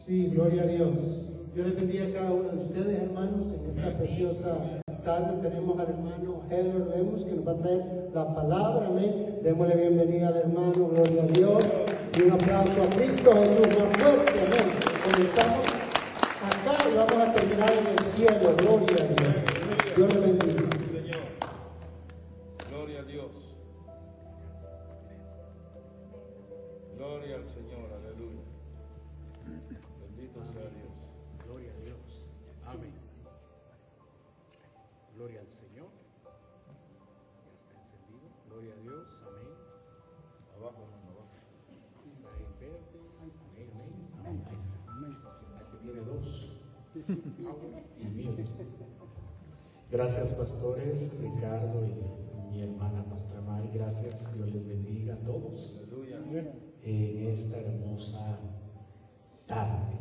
Sí, gloria a Dios. Dios les bendiga a cada uno de ustedes, hermanos. En esta preciosa tarde tenemos al hermano Heller Lemus, que nos va a traer la palabra. Amén. Démosle bienvenida al hermano, gloria a Dios. Y un aplauso a Cristo Jesús más fuerte. Amén. Comenzamos acá y vamos a terminar en el cielo. Gloria a Dios. Dios le bendiga. Señor. Gloria a Dios. Gloria al Señor. Aleluya. Bendito sea Dios. Gloria a Dios. Amén. Gloria al Señor. Ya está encendido. Gloria a Dios. Amén. Abajo, hermano, abajo. Está en verde. Amén, amén. Amén. Ahí está. Ahí está. Tiene dos. Agua y miel. Gracias, pastores Ricardo y mi hermana Pastora Mari. Gracias. Dios les bendiga a todos. Aleluya. En esta hermosa tarde.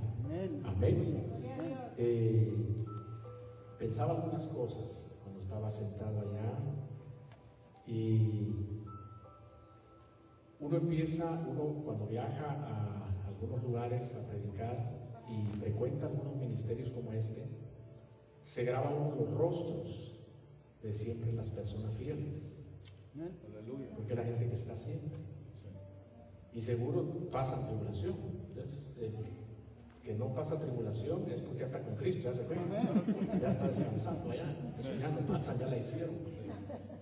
Amén. Pensaba algunas cosas cuando estaba sentado allá y uno cuando viaja a algunos lugares a predicar y frecuenta algunos ministerios como este, se graban los rostros de siempre las personas fieles. Aleluya. Porque es la gente que está siempre. Y seguro pasan tribulación. Entonces, que no pasa tribulación es porque ya está con Cristo, ya se fue, ya está descansando allá. Eso ya no pasa, ya la hicieron.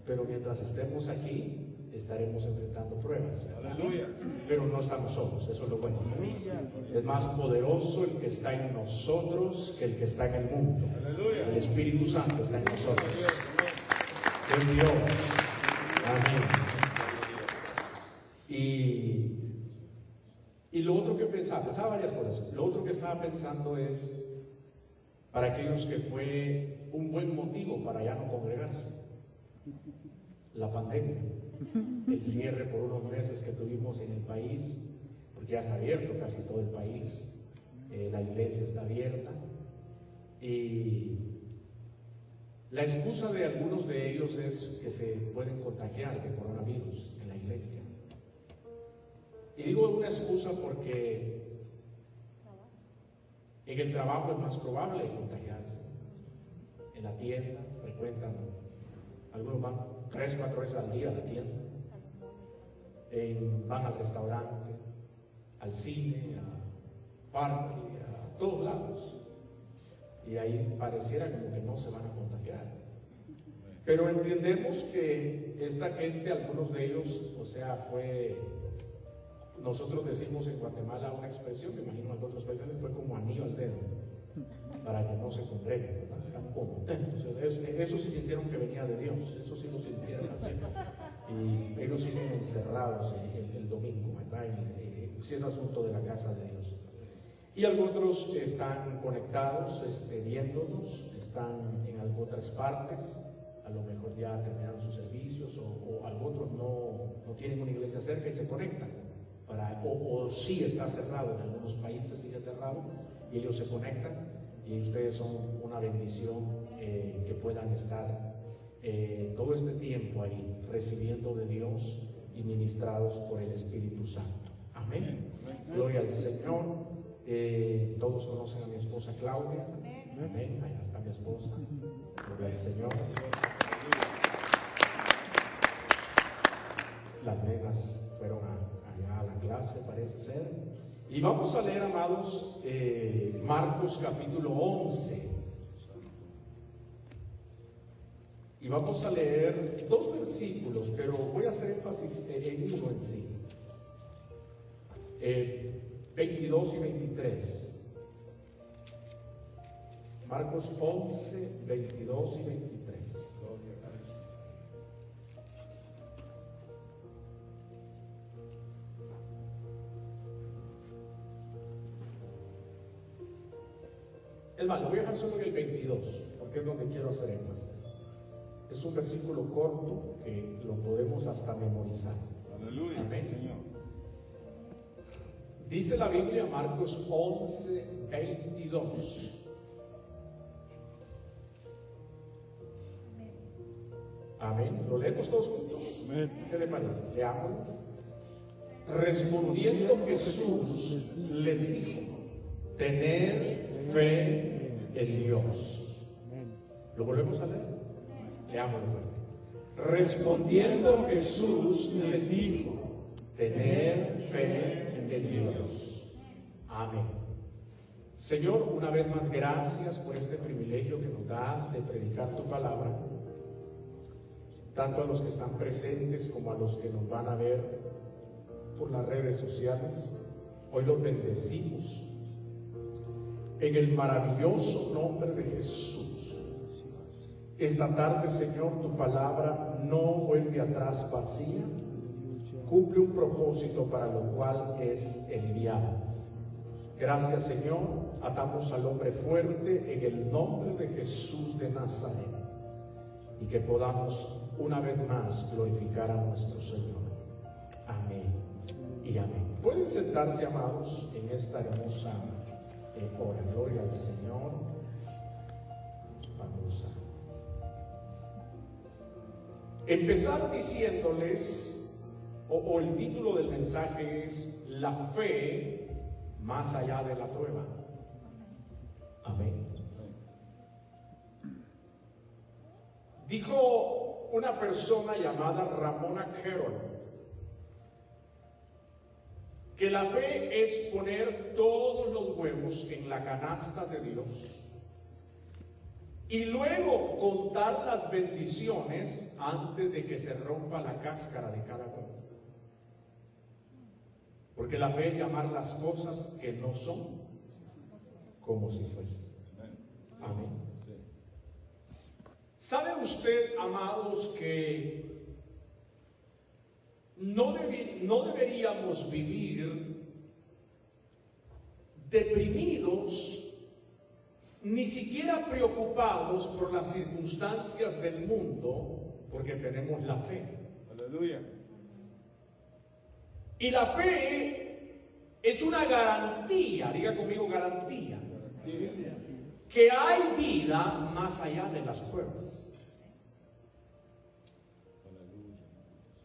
Pero mientras estemos aquí, estaremos enfrentando pruebas. Aleluya. Pero no estamos solos, eso es lo bueno. Es más poderoso el que está en nosotros que el que está en el mundo. Aleluya. El Espíritu Santo está en nosotros. Es Dios. Amén. Y lo otro que pensaba varias cosas. Lo otro que estaba pensando es para aquellos que fue un buen motivo para ya no congregarse. La pandemia, el cierre por unos meses que tuvimos en el país, porque ya está abierto casi todo el país, la iglesia está abierta y la excusa de algunos de ellos es que se pueden contagiar de coronavirus en la iglesia. Y digo una excusa porque en el trabajo es más probable contagiarse. En la tienda frecuentan, algunos van 3-4 veces al día a la tienda, van al restaurante, al cine, al parque, a todos lados. Y ahí pareciera como que no se van a contagiar. Pero entendemos que esta gente, algunos de ellos, nosotros decimos en Guatemala una expresión, me imagino en otros países, fue como anillo al dedo, para que no se congreguen, están contentos. Eso sí sintieron que venía de Dios, eso sí lo sintieron así. Y ellos siguen encerrados el domingo, ¿verdad? Si es asunto de la casa de Dios. Y algunos están conectados, viéndonos, están en otras partes, a lo mejor ya terminaron sus servicios, o algunos no tienen una iglesia cerca y se conectan. O sí está cerrado, en algunos países sigue cerrado y ellos se conectan y ustedes son una bendición que puedan estar todo este tiempo ahí recibiendo de Dios y ministrados por el Espíritu Santo. Amén. Gloria al Señor. Todos conocen a mi esposa Claudia. Amén. Allá está mi esposa. Gloria al Señor. Las nenas fueron allá a la clase, parece ser. Y vamos a leer, amados, Marcos capítulo 11. Y vamos a leer 2 versículos, pero voy a hacer énfasis en uno en sí. 22 y 23. Marcos 11, 22 y 23. Es más, lo voy a dejar solo en el 22, porque es donde quiero hacer énfasis. Es un versículo corto que lo podemos hasta memorizar. Aleluya. Amén. Señor. Dice la Biblia, Marcos 11, 22. Amén. ¿Lo leemos todos juntos? Amén. ¿Qué le parece? Leamos. Respondiendo Jesús les dijo: Tener fe en Dios. ¿Lo volvemos a leer? Leámoslo fuerte. Respondiendo Jesús les dijo, tener fe en Dios. Amén. Señor, una vez más, gracias por este privilegio que nos das de predicar tu palabra, tanto a los que están presentes como a los que nos van a ver por las redes sociales. Hoy los bendecimos en el maravilloso nombre de Jesús. Esta tarde, Señor, tu palabra no vuelve atrás vacía, cumple un propósito para lo cual es enviada. Gracias, Señor. Atamos al hombre fuerte en el nombre de Jesús de Nazaret, y que podamos una vez más glorificar a nuestro Señor. Amén y amén. Pueden sentarse, amados, en esta hermosa hora. Gloria al Señor. Vamos a empezar diciéndoles, o el título del mensaje es La fe más allá de la prueba. Amén. Dijo una persona llamada Ramona Carroll que la fe es poner todos los huevos en la canasta de Dios y luego contar las bendiciones antes de que se rompa la cáscara de cada huevo. Porque la fe es llamar las cosas que no son como si fuesen. Amén. ¿Sabe usted, amados, que no deberíamos vivir deprimidos, ni siquiera preocupados por las circunstancias del mundo, porque tenemos la fe? Aleluya. Y la fe es una garantía, diga conmigo garantía, que hay vida más allá de las pruebas.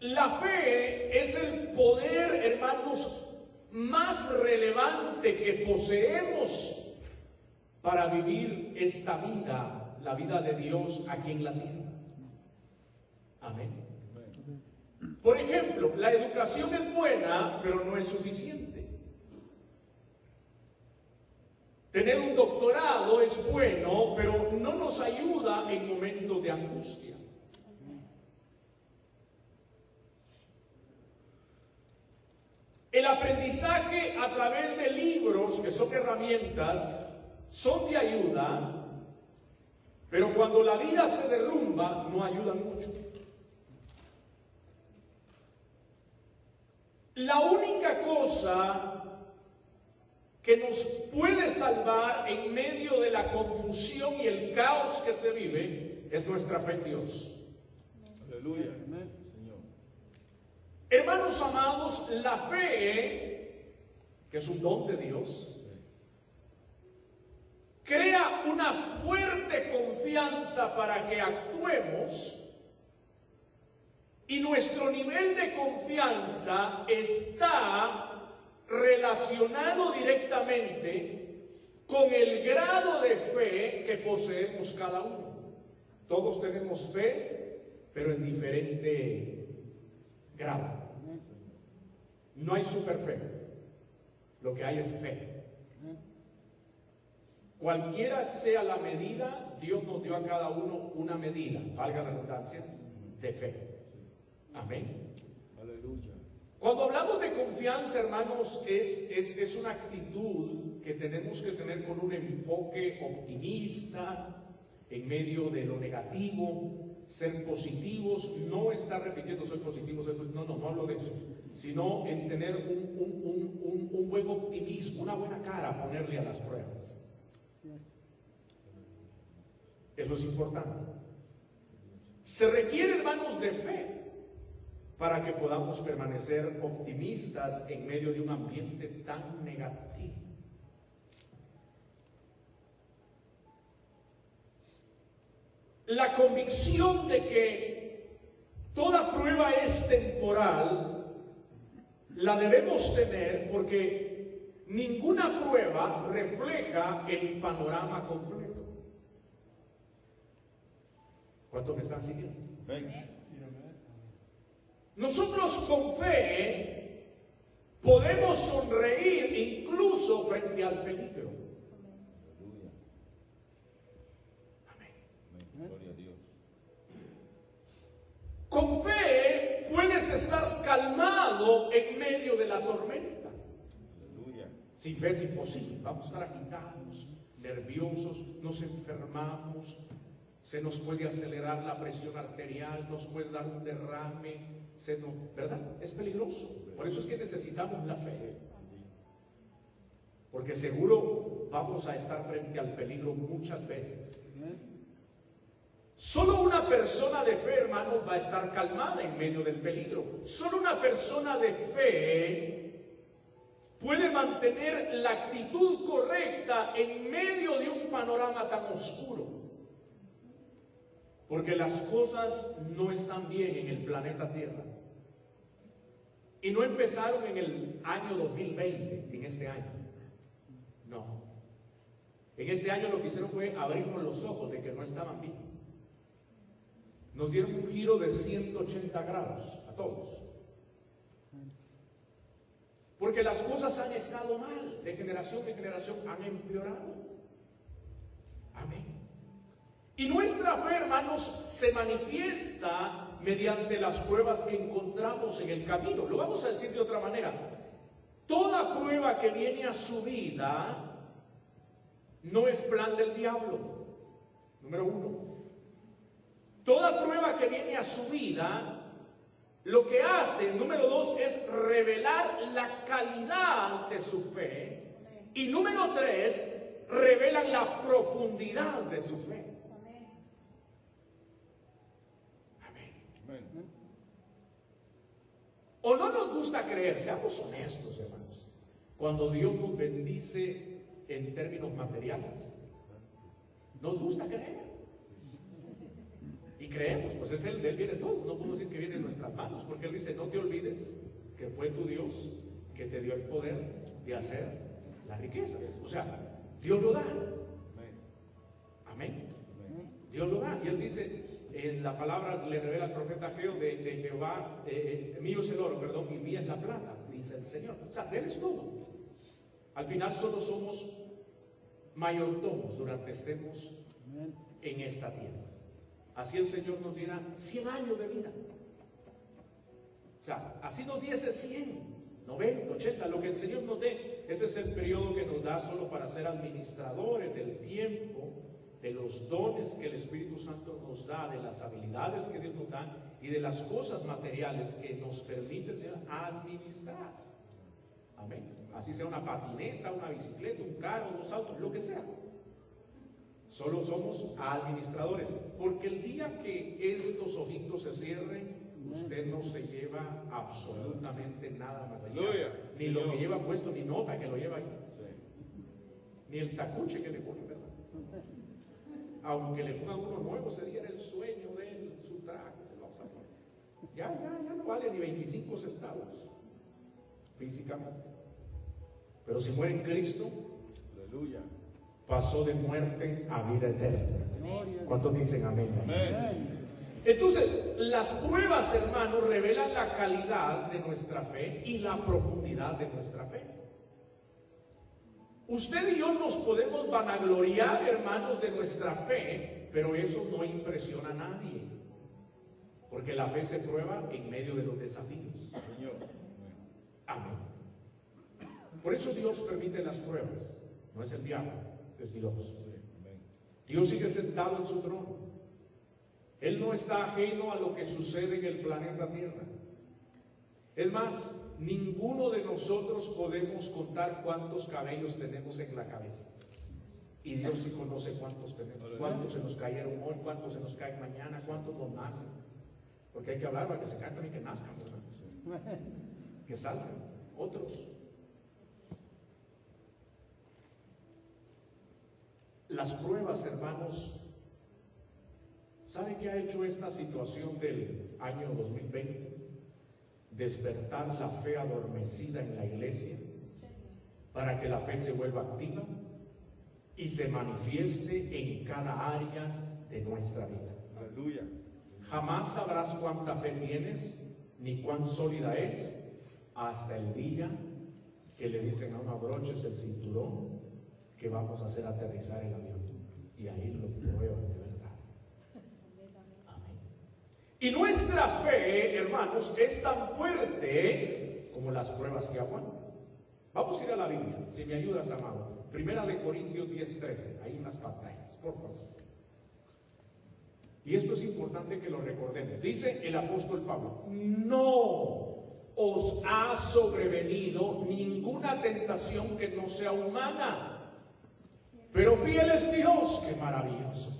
La fe es el poder, hermanos, más relevante que poseemos para vivir esta vida, la vida de Dios aquí en la tierra. Amén. Por ejemplo, la educación es buena, pero no es suficiente. Tener un doctorado es bueno, pero no nos ayuda en momentos de angustia. El aprendizaje a través de libros, que son herramientas, son de ayuda, pero cuando la vida se derrumba, no ayudan mucho. La única cosa que nos puede salvar en medio de la confusión y el caos que se vive es nuestra fe en Dios. Aleluya. Señor. Hermanos amados, la fe, que es un don de Dios, crea una fuerte confianza para que actuemos, y nuestro nivel de confianza está relacionado directamente con el grado de fe que poseemos cada uno. Todos tenemos fe, pero en diferente grado. No hay superfe, lo que hay es fe. Cualquiera sea la medida, Dios nos dio a cada uno una medida, valga la redundancia, de fe. Amén. Aleluya. Cuando hablamos de confianza, hermanos, es una actitud que tenemos que tener con un enfoque optimista en medio de lo negativo, ser positivos, no estar repitiendo soy positivo, no hablo de eso, sino en tener un buen optimismo, una buena cara a ponerle a las pruebas. Eso es importante. Se requiere, hermanos, de fe para que podamos permanecer optimistas en medio de un ambiente tan negativo. La convicción de que toda prueba es temporal la debemos tener, porque ninguna prueba prueba refleja el panorama completo. ¿Cuántos me están siguiendo? Nosotros con fe podemos sonreír incluso frente al peligro. Amén. Gloria a Dios. Con fe puedes estar calmado en medio de la tormenta. Aleluya. Sin fe es imposible. Vamos a estar agitados, nerviosos, nos enfermamos, se nos puede acelerar la presión arterial, nos puede dar un derrame, ¿verdad? Es peligroso. Por eso es que necesitamos la fe. Porque seguro vamos a estar frente al peligro muchas veces. Solo una persona de fe, hermanos, va a estar calmada en medio del peligro. Solo una persona de fe puede mantener la actitud correcta en medio de un panorama tan oscuro. Porque las cosas no están bien en el planeta Tierra. Y no empezaron en el año 2020, en este año. No. En este año lo que hicieron fue abrirnos los ojos de que no estaban bien. Nos dieron un giro de 180 grados a todos. Porque las cosas han estado mal, de generación en generación han empeorado. Amén. Y nuestra fe, hermanos, se manifiesta mediante las pruebas que encontramos en el camino. Lo vamos a decir de otra manera. Toda prueba que viene a su vida no es plan del diablo. Número uno. Toda prueba que viene a su vida, lo que hace, número dos, es revelar la calidad de su fe. Y número tres, revelan la profundidad de su fe. O no nos gusta creer, seamos honestos, hermanos, cuando Dios nos bendice en términos materiales. Nos gusta creer. Y creemos, pues es Él, de Él viene todo. No podemos decir que viene en nuestras manos, porque Él dice, no te olvides que fue tu Dios que te dio el poder de hacer las riquezas. O sea, Dios lo da. Amén. Dios lo da. Y Él dice, en la palabra le revela al profeta Ageo de Jehová, mío es el oro, perdón, y mía es la plata, dice el Señor. O sea, de Él es todo. Al final solo somos mayordomos durante estemos en esta tierra. Así el Señor nos dirá 100 años de vida. O sea, así nos diese 100, 90, 80, lo que el Señor nos dé. Ese es el periodo que nos da solo para ser administradores del tiempo, de los dones que el Espíritu Santo nos da, de las habilidades que Dios nos da y de las cosas materiales que nos permite el Señor administrar. Amén. Así sea una patineta, una bicicleta, un carro, dos autos, lo que sea. Solo somos administradores, porque el día que estos ojitos se cierren, usted no se lleva absolutamente nada material. Ni lo que lleva puesto, ni nota que lo lleva ahí. Ni el tacuche que le pone, ¿verdad? Aunque le pongan uno nuevo, sería el sueño de él, su traje, se lo vamos a poner. Ya no vale ni 25 centavos físicamente. Pero si muere en Cristo, Aleluya. pasó de muerte a vida eterna. ¿Cuántos dicen amén? Amén. Entonces, las pruebas, hermanos, revelan la calidad de nuestra fe y la profundidad de nuestra fe. Usted y yo nos podemos vanagloriar, hermanos, de nuestra fe, pero eso no impresiona a nadie, porque la fe se prueba en medio de los desafíos. Señor. Amén. Por eso Dios permite las pruebas, no es el diablo, es Dios. Dios sigue sentado en su trono. Él no está ajeno a lo que sucede en el planeta Tierra. Es más, ninguno de nosotros podemos contar cuántos cabellos tenemos en la cabeza. Y Dios sí conoce cuántos tenemos, cuántos se nos cayeron hoy, cuántos se nos caen mañana, cuántos nos nacen. Porque hay que hablar para que se caigan también, que nazcan, ¿verdad? Que salgan otros. Las pruebas, hermanos, ¿sabe qué ha hecho esta situación del año 2020? Despertar la fe adormecida en la iglesia para que la fe se vuelva activa y se manifieste en cada área de nuestra vida. Aleluya. Jamás sabrás cuánta fe tienes ni cuán sólida es hasta el día que le dicen a uno: abroches el cinturón que vamos a hacer aterrizar el avión, y ahí lo prueban de verdad. Amén. Y nuestra fe, hermanos, es tan fuerte como las pruebas que aguantan. Vamos a ir a la Biblia, si me ayudas, amado. Primera de Corintios 10:13, ahí en las pantallas, por favor. Y esto es importante que lo recordemos. Dice el apóstol Pablo: no os ha sobrevenido ninguna tentación que no sea humana, pero fiel es Dios, qué maravilloso,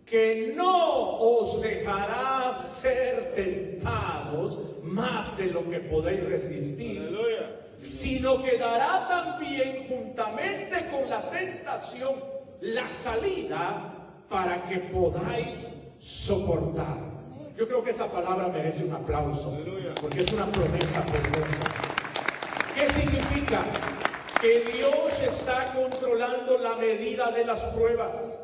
que no os dejará ser tentados más de lo que podéis resistir, Aleluya. sino que dará también juntamente con la tentación la salida para que podáis soportar. Yo creo que esa palabra merece un aplauso, Aleluya. porque es una promesa poderosa. ¿Qué significa? Que Dios está controlando la medida de las pruebas.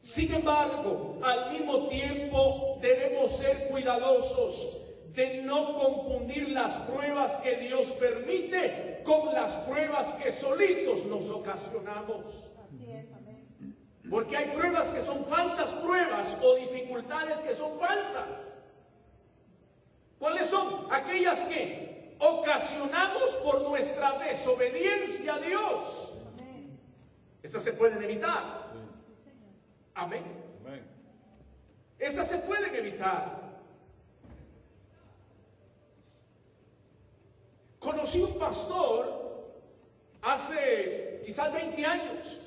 Sin embargo, al mismo tiempo debemos ser cuidadosos de no confundir las pruebas que Dios permite con las pruebas que solitos nos ocasionamos. Así es, amén. Porque hay pruebas que son falsas pruebas o dificultades que son falsas. ¿Cuáles son? Aquellas que ocasionamos por nuestra desobediencia a Dios. Amén. Esas se pueden evitar. Amén. Amén. Esas se pueden evitar. Conocí un pastor hace quizás 20 años,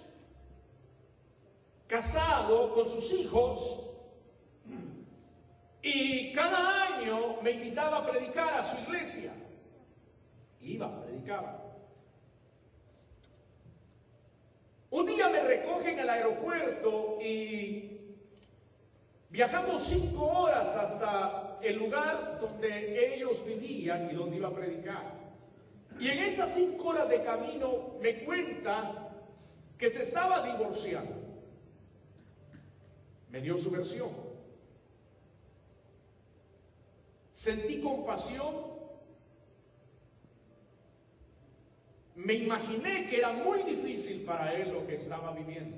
casado con sus hijos, y cada año me invitaba a predicar a su iglesia. Iba, predicaba. Un día me recogen al aeropuerto y viajamos 5 horas hasta el lugar donde ellos vivían y donde iba a predicar. Y en esas 5 horas de camino me cuenta que se estaba divorciando. Me dio su versión. Sentí compasión. Me imaginé que era muy difícil para él lo que estaba viviendo.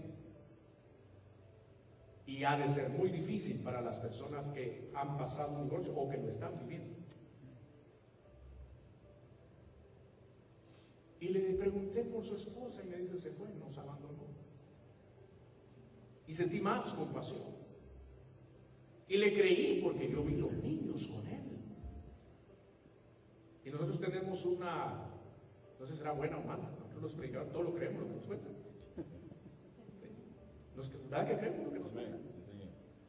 Y ha de ser muy difícil para las personas que han pasado un divorcio o que lo están viviendo. Y le pregunté por su esposa y me dice: se fue, nos abandonó. Y sentí más compasión. Y le creí porque yo vi los niños con él. Y nosotros tenemos una, no sé si será buena o mala, nosotros los predicadores todo lo creemos, lo que nos cuentan. ¿Verdad que creemos lo que nos cuentan?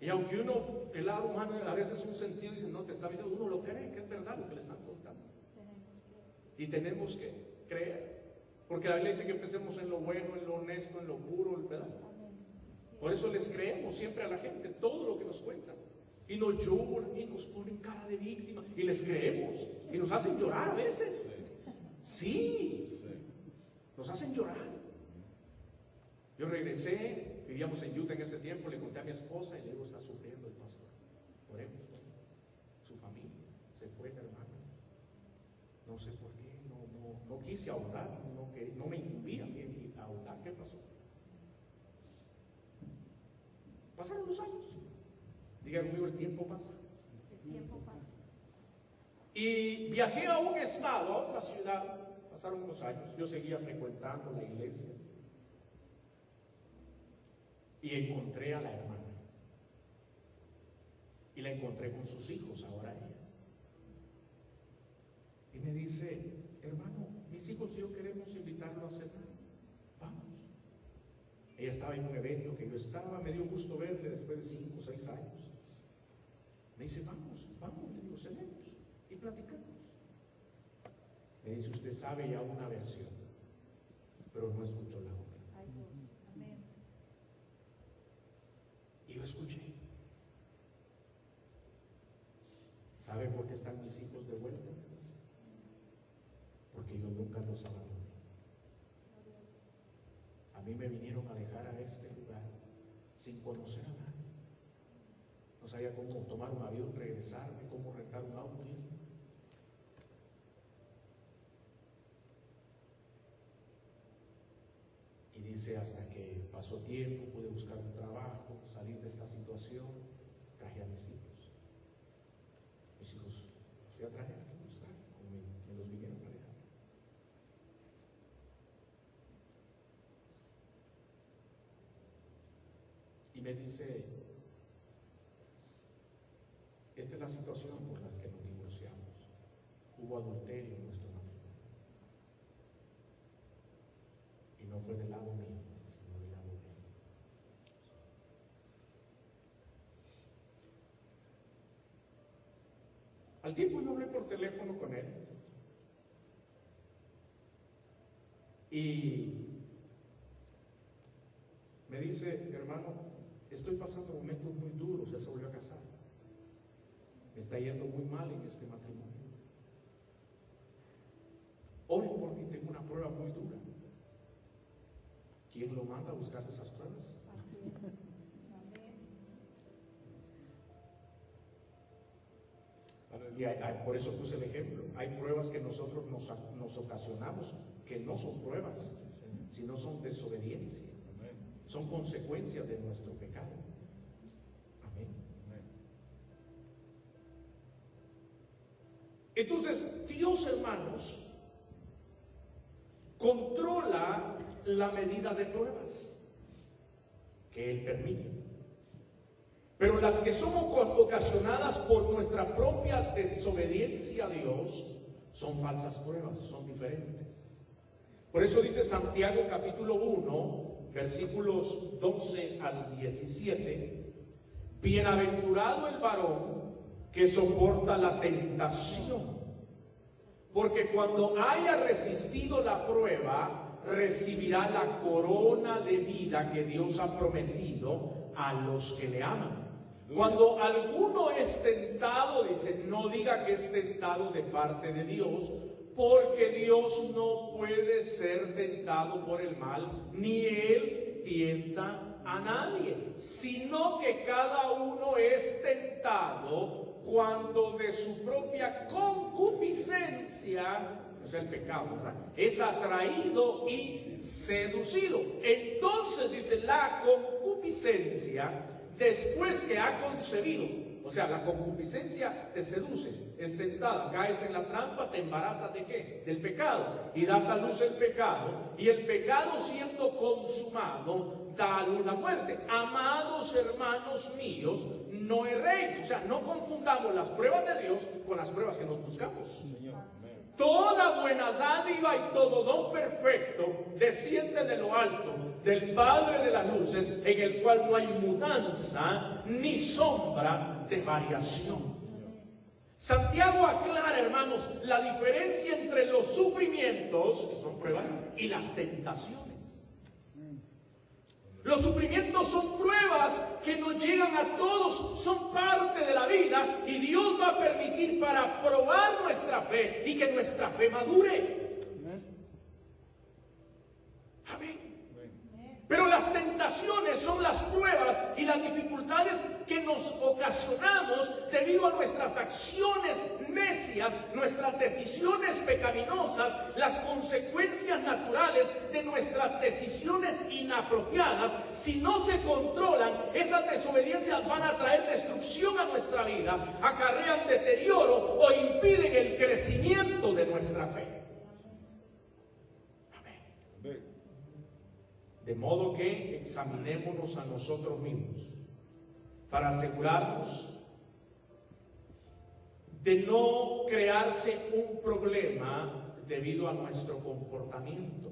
Y aunque uno, el lado humano a veces un sentido dice: no, te está viendo, uno lo cree, que es verdad lo que le están contando. Y tenemos que creer, porque la Biblia dice que pensemos en lo bueno, en lo honesto, en lo puro, ¿verdad? Por eso les creemos siempre a la gente todo lo que nos cuentan. Y nos lloran y nos ponen cara de víctima y les creemos y nos hacen llorar a veces. Sí, nos hacen llorar. Yo regresé, vivíamos en Utah en ese tiempo, le conté a mi esposa y le digo: está sufriendo el pastor. Oremos por él. Su familia se fue, hermano. No sé por qué, no quise ahogar, no me incumbía a ahogar. ¿Qué pasó? Pasaron los años. Diga conmigo: el tiempo pasa. El tiempo pasa. Y viajé a un estado, a otra ciudad. Pasaron unos años. Yo seguía frecuentando la iglesia. Y encontré a la hermana. Y la encontré con sus hijos, ahora ella. Y me dice: hermano, mis hijos y yo queremos invitarlo a cenar. Vamos. Ella estaba en un evento que yo estaba, me dio gusto verle después de 5 o 6 años. Me dice: vamos, le digo: cenemos y platicamos. Me dice: usted sabe ya una versión, pero no escuchó la otra. Ay, Dios. Amén. Y yo escuché. ¿Sabe por qué están mis hijos de vuelta? Me dice: porque yo nunca los abandoné. A mí me vinieron a dejar a este lugar sin conocer a nadie. No sabía cómo tomar un avión, regresarme, cómo rentar un auto. Y dice, hasta que pasó tiempo, pude buscar un trabajo, salir de esta situación, traje a mis hijos. Mis hijos los fui a traer aquí, no están, como me los vinieron a dejar. Y me dice, esta es la situación por la que nos divorciamos. Hubo adulterio en nuestro matrimonio. Y no fue del lado mío, sino del lado de él. Al tiempo yo hablé por teléfono con él. Y me dice, hermano, estoy pasando momentos muy duros. Él se volvió a casar. Me está yendo muy mal en este matrimonio. Oren por mí, tengo una prueba muy dura. ¿Quién lo manda a buscar esas pruebas? Y por eso puse el ejemplo. Hay pruebas que nosotros nos ocasionamos que no son pruebas, sino son desobediencia. Son consecuencias de nuestro pecado. Amén. Entonces, Dios, hermanos, controla la medida de pruebas que Él permite. Pero las que son ocasionadas por nuestra propia desobediencia a Dios son falsas pruebas, son diferentes. Por eso dice Santiago capítulo 1, versículos 12 al 17, bienaventurado el varón que soporta la tentación, porque cuando haya resistido la prueba, recibirá la corona de vida que Dios ha prometido a los que le aman. Cuando alguno es tentado, dice, no diga que es tentado de parte de Dios, porque Dios no puede ser tentado por el mal, ni Él tienta a nadie, sino que cada uno es tentado cuando de su propia concupiscencia, o sea, el pecado, ¿verdad?, es atraído y seducido. Entonces, dice, la concupiscencia, después que ha concebido, o sea, la concupiscencia te seduce, es tentada, caes en la trampa, te embarazas ¿de qué? Del pecado, y das a luz el pecado, y el pecado siendo consumado, da a luz la muerte. Amados hermanos míos, no erréis, o sea, no confundamos las pruebas de Dios con las pruebas que nos buscamos. Toda buena dádiva y todo don perfecto desciende de lo alto, del Padre de las luces, en el cual no hay mudanza ni sombra de variación. Santiago aclara, hermanos, la diferencia entre los sufrimientos, que son pruebas, y las tentaciones. Los sufrimientos son pruebas que nos llegan a todos, son parte de la vida, y Dios va a permitir para probar nuestra fe y que nuestra fe madure. Amén. Pero las tentaciones son las pruebas y las dificultades que nos ocasionamos debido a nuestras acciones necias, nuestras decisiones pecaminosas, las consecuencias naturales de nuestras decisiones inapropiadas. Si no se controlan, esas desobediencias van a traer destrucción a nuestra vida, acarrean deterioro o impiden el crecimiento de nuestra fe. De modo que examinémonos a nosotros mismos para asegurarnos de no crearse un problema debido a nuestro comportamiento.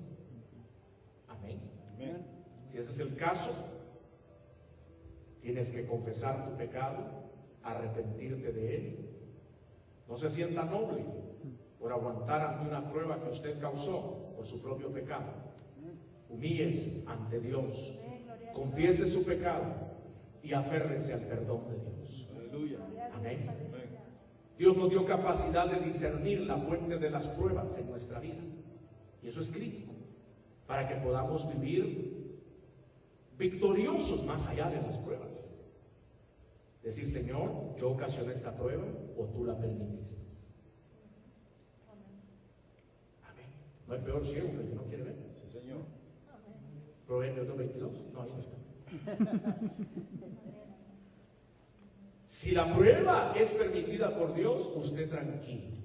Amén. Amén. Si ese es el caso, tienes que confesar tu pecado, arrepentirte de él. No se sienta noble por aguantar ante una prueba que usted causó por su propio pecado. Humíllese ante Dios, confiese su pecado y aférrese al perdón de Dios. Aleluya. Amén. Dios nos dio capacidad de discernir la fuente de las pruebas en nuestra vida, y eso es crítico para que podamos vivir victoriosos más allá de las pruebas. Decir, Señor, yo ocasioné esta prueba o tú la permitiste. Amén. No hay peor ciego que el que no quiere ver. Sí, Señor. Proverbios 2:22. No, ahí no está. Si la prueba es permitida por Dios, usted tranquilo,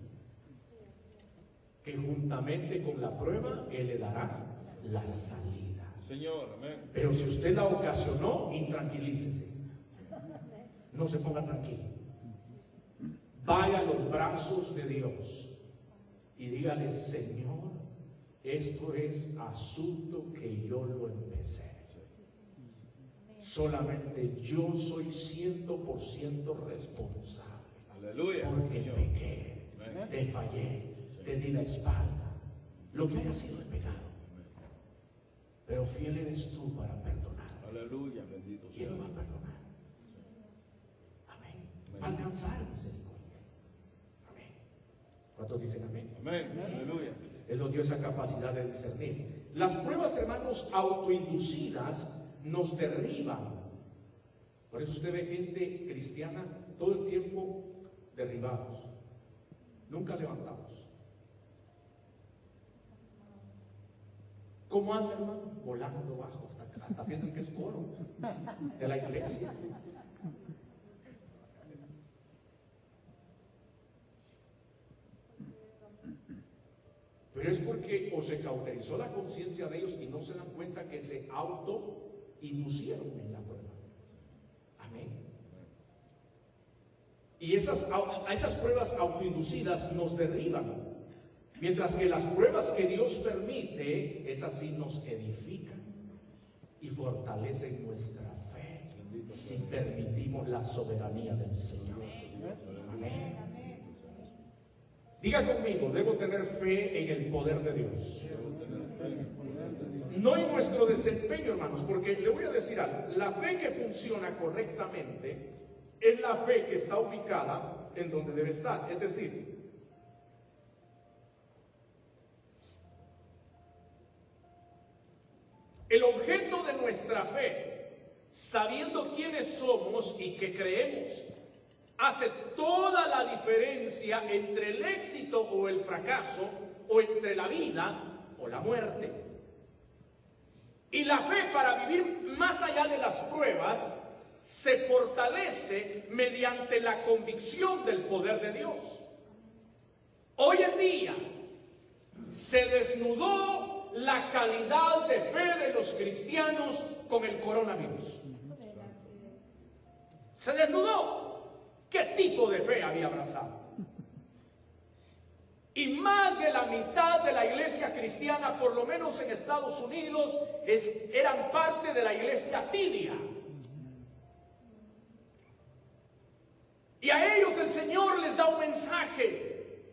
que juntamente con la prueba Él le dará la salida. Señor, amén. Pero si usted la ocasionó, intranquilícese. No se ponga tranquilo. Vaya a los brazos de Dios y dígale, Señor, esto es asunto que yo lo empecé. Solamente yo soy 100% responsable. Aleluya. Porque Señor. pequé, Amén. te fallé, te di la espalda, lo que haya sido el pecado. Pero fiel eres tú para perdonar. Aleluya, bendito sea. ¿Quién lo va a perdonar? Amén. Va a alcanzar misericordia. Amén. ¿Cuántos dicen amén? Amén. Aleluya. Él nos dio esa capacidad de discernir. Las pruebas, hermanos, autoinducidas nos derriban. Por eso usted ve gente cristiana todo el tiempo derribados, nunca levantados. ¿Cómo anda, hermano? Volando bajo, hasta piensan que es coro de la iglesia. Pero es porque o se cauterizó la conciencia de ellos y no se dan cuenta que se autoinducieron en la prueba. Amén. Y esas pruebas autoinducidas nos derriban. Mientras que las pruebas que Dios permite, esas sí nos edifican y fortalecen nuestra fe si permitimos la soberanía del Señor. Amén. Diga conmigo, debo tener fe en el poder de Dios. No en nuestro desempeño, hermanos, porque le voy a decir algo. La fe que funciona correctamente es la fe que está ubicada en donde debe estar. Es decir, el objeto de nuestra fe, sabiendo quiénes somos y que creemos, hace toda la diferencia entre el éxito o el fracaso, o entre la vida o la muerte. Y la fe, para vivir más allá de las pruebas, se fortalece mediante la convicción del poder de Dios. Hoy en día se desnudó la calidad de fe de los cristianos con el coronavirus. Se desnudó. ¿Qué tipo de fe había abrazado? Y más de la mitad de la iglesia cristiana, por lo menos en Estados Unidos, eran parte de la iglesia tibia. Y a ellos el Señor les da un mensaje.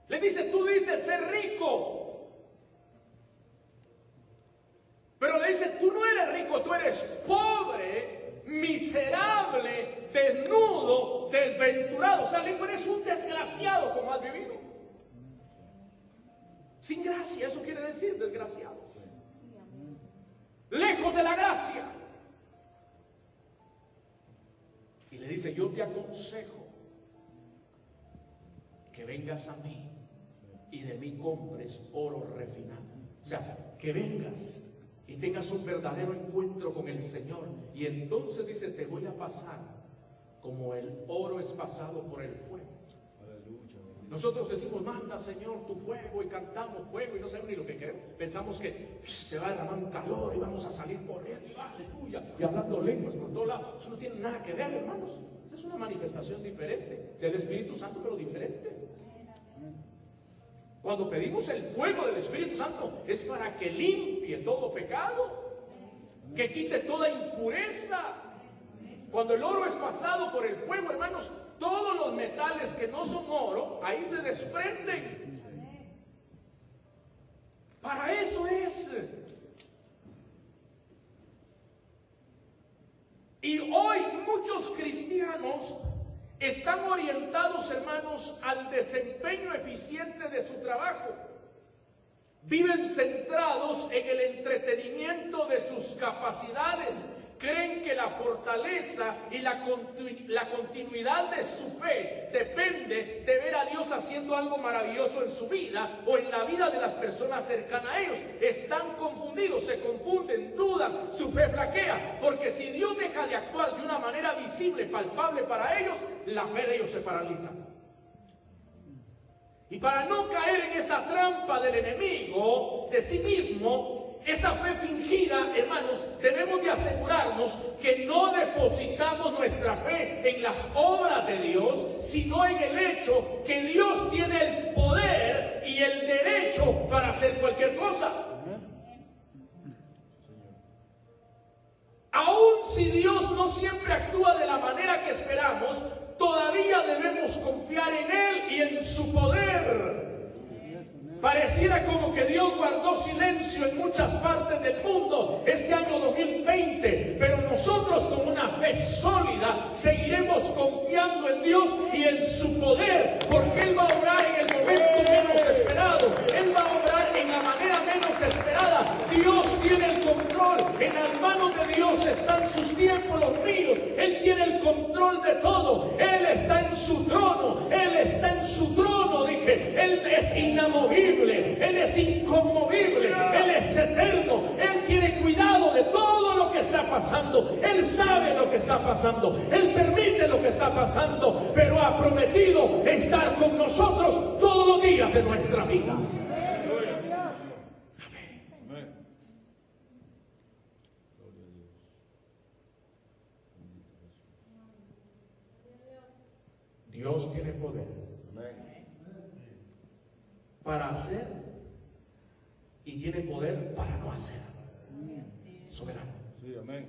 Le dice, tú dices ser rico. Pero le dice, tú no eres rico, tú eres pobre, miserable, desnudo, desventurado. O sea, le eres un desgraciado como has vivido. Sin gracia, eso quiere decir desgraciado. Lejos de la gracia. Y le dice, yo te aconsejo que vengas a mí y de mí compres oro refinado. O sea, que vengas y tengas un verdadero encuentro con el Señor. Y entonces dice, te voy a pasar como el oro es pasado por el fuego. Nosotros decimos, manda Señor tu fuego, y cantamos fuego y no sabemos ni lo que queremos. Pensamos que se va a derramar un calor y vamos a salir corriendo y aleluya, y hablando lenguas por todos lados. Eso no tiene nada que ver, hermanos. Es una manifestación diferente del Espíritu Santo, pero diferente. Cuando pedimos el fuego del Espíritu Santo es para que limpie todo pecado, que quite toda impureza. Cuando el oro es pasado por el fuego, hermanos, todos los metales que no son oro, ahí se desprenden. Para eso es. Y hoy muchos cristianos están orientados, hermanos, al desempeño eficiente de su trabajo. Viven centrados en el entretenimiento de sus capacidades. Creen que la fortaleza y la continuidad de su fe depende de ver a Dios haciendo algo maravilloso en su vida o en la vida de las personas cercanas a ellos. Están confundidos, se confunden, dudan, su fe flaquea, porque si Dios deja de actuar de una manera visible, palpable para ellos, la fe de ellos se paraliza. Y para no caer en esa trampa del enemigo, de sí mismo, esa fe fingida, hermanos, debemos de asegurarnos que no depositamos nuestra fe en las obras de Dios, sino en el hecho que Dios tiene el poder y el derecho para hacer cualquier cosa. Aun si Dios no siempre actúa de la manera que esperamos, todavía debemos confiar en Él y en su poder. Pareciera como que Dios guardó silencio en muchas partes del mundo este año 2020, pero nosotros con una fe sólida seguiremos confiando en Dios y en su poder, porque Él va a obrar en el momento menos esperado, Él va a obrar en la manera menos esperada. Dios tiene el control, en las manos de Dios están sus tiempos, los míos. Él tiene el control de todo, Él está en su trono, Él está en su trono, dije, Él es inamovible. Él es inconmovible, Él es eterno, Él tiene cuidado de todo lo que está pasando, Él sabe lo que está pasando, Él permite lo que está pasando, pero ha prometido estar con nosotros todos los días de nuestra vida. Amén. Dios tiene poder para hacer y tiene poder para no hacer. Soberano. Sí, amén.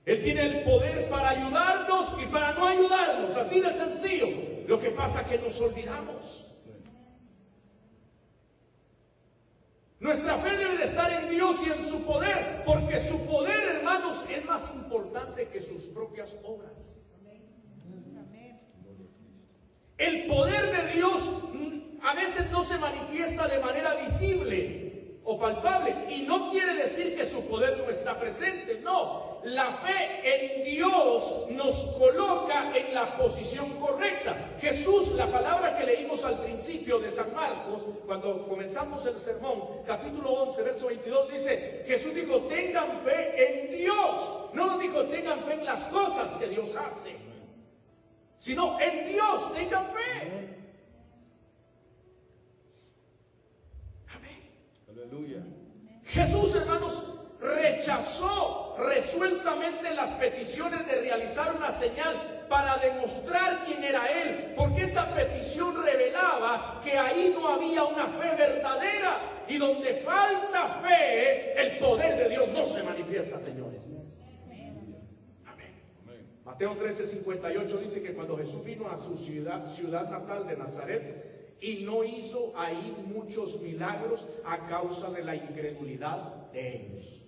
Él tiene el poder para ayudarnos y para no ayudarnos, así de sencillo. Lo que pasa es que nos olvidamos. Nuestra fe debe de estar en Dios y en su poder, porque su poder, hermanos, es más importante que sus propias obras. El poder de Dios a veces no se manifiesta de manera visible o palpable, y no quiere decir que su poder no está presente. No, la fe en Dios nos coloca en la posición correcta. Jesús, la palabra que leímos al principio de San Marcos, cuando comenzamos el sermón, capítulo 11, verso 22, dice, Jesús dijo, tengan fe en Dios. No nos dijo, tengan fe en las cosas que Dios hace, sino en Dios, tengan fe. Aleluya. Jesús, hermanos, rechazó resueltamente las peticiones de realizar una señal para demostrar quién era Él, porque esa petición revelaba que ahí no había una fe verdadera, y donde falta fe, el poder de Dios no se manifiesta, señores. Amén. Mateo 13:58 dice que cuando Jesús vino a su ciudad natal de Nazaret, y no hizo ahí muchos milagros a causa de la incredulidad de ellos.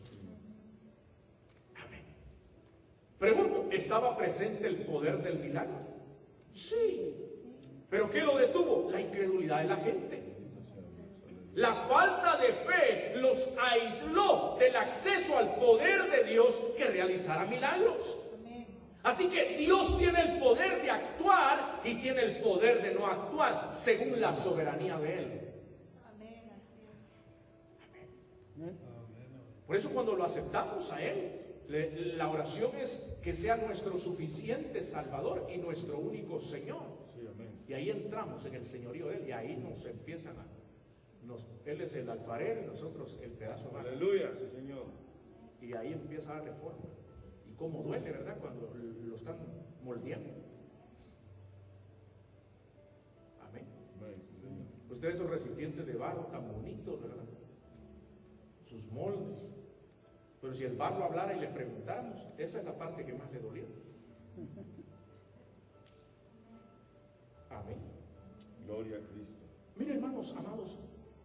Amén. Pregunto, ¿estaba presente el poder del milagro? Sí. ¿Pero qué lo detuvo? La incredulidad de la gente. La falta de fe los aisló del acceso al poder de Dios que realizara milagros. Así que Dios tiene el poder de actuar y tiene el poder de no actuar según la soberanía de Él. Amén. Por eso cuando lo aceptamos a Él, la oración es que sea nuestro suficiente Salvador y nuestro único Señor. Sí, amén. Y ahí entramos en el señorío de Él, y ahí nos empiezan Él es el alfarero y nosotros el pedazo de barro. Aleluya, sí, Señor. Y ahí empieza la reforma. Y cómo duele, ¿verdad? Cuando lo están moldeando. Amén. Amén, sí, Señor. Ustedes son recipientes de barro tan bonitos, ¿verdad? Sus moldes. Pero si el barro hablara y le preguntáramos, esa es la parte que más le dolió. Amén. Gloria a Cristo. Miren, hermanos, amados,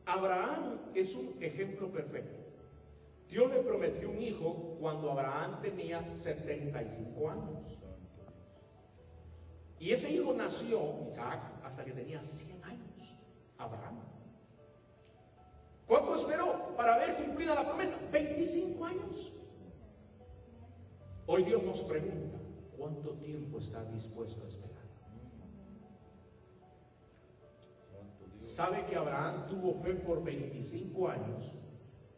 Abraham es un ejemplo perfecto. Dios le prometió un hijo cuando Abraham tenía 75 años. Y ese hijo nació, Isaac, hasta que tenía 100 años. Abraham. ¿Cuánto esperó para ver cumplida la promesa? 25 años. Hoy Dios nos pregunta, ¿cuánto tiempo estás dispuesto a esperar? ¿Sabe que Abraham tuvo fe por 25 años?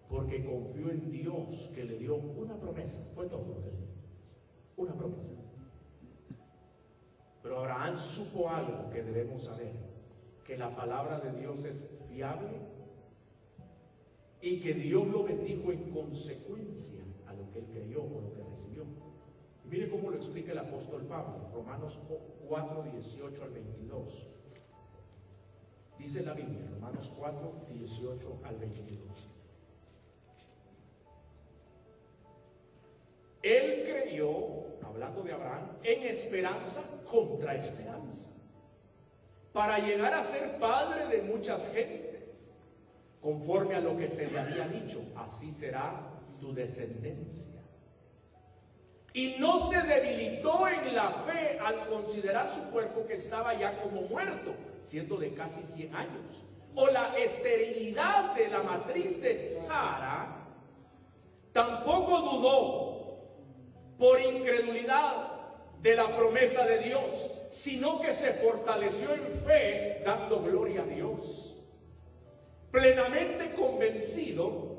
Porque confió en Dios, que le dio una promesa. Fue todo lo que le dio. Una promesa. Pero Abraham supo algo que debemos saber: que la palabra de Dios es fiable y que Dios lo bendijo en consecuencia a lo que él creyó o lo que recibió. Y mire cómo lo explica el apóstol Pablo, Romanos 4, 18 al 22. Dice la Biblia, Romanos 4, 18 al 22. Él creyó, hablando de Abraham, en esperanza contra esperanza, para llegar a ser padre de muchas gentes, conforme a lo que se le había dicho, así será tu descendencia. Y no se debilitó en la fe al considerar su cuerpo, que estaba ya como muerto, siendo de casi 100 años, o la esterilidad de la matriz de Sara. Tampoco dudó por incredulidad de la promesa de Dios, sino que se fortaleció en fe, dando gloria a Dios, plenamente convencido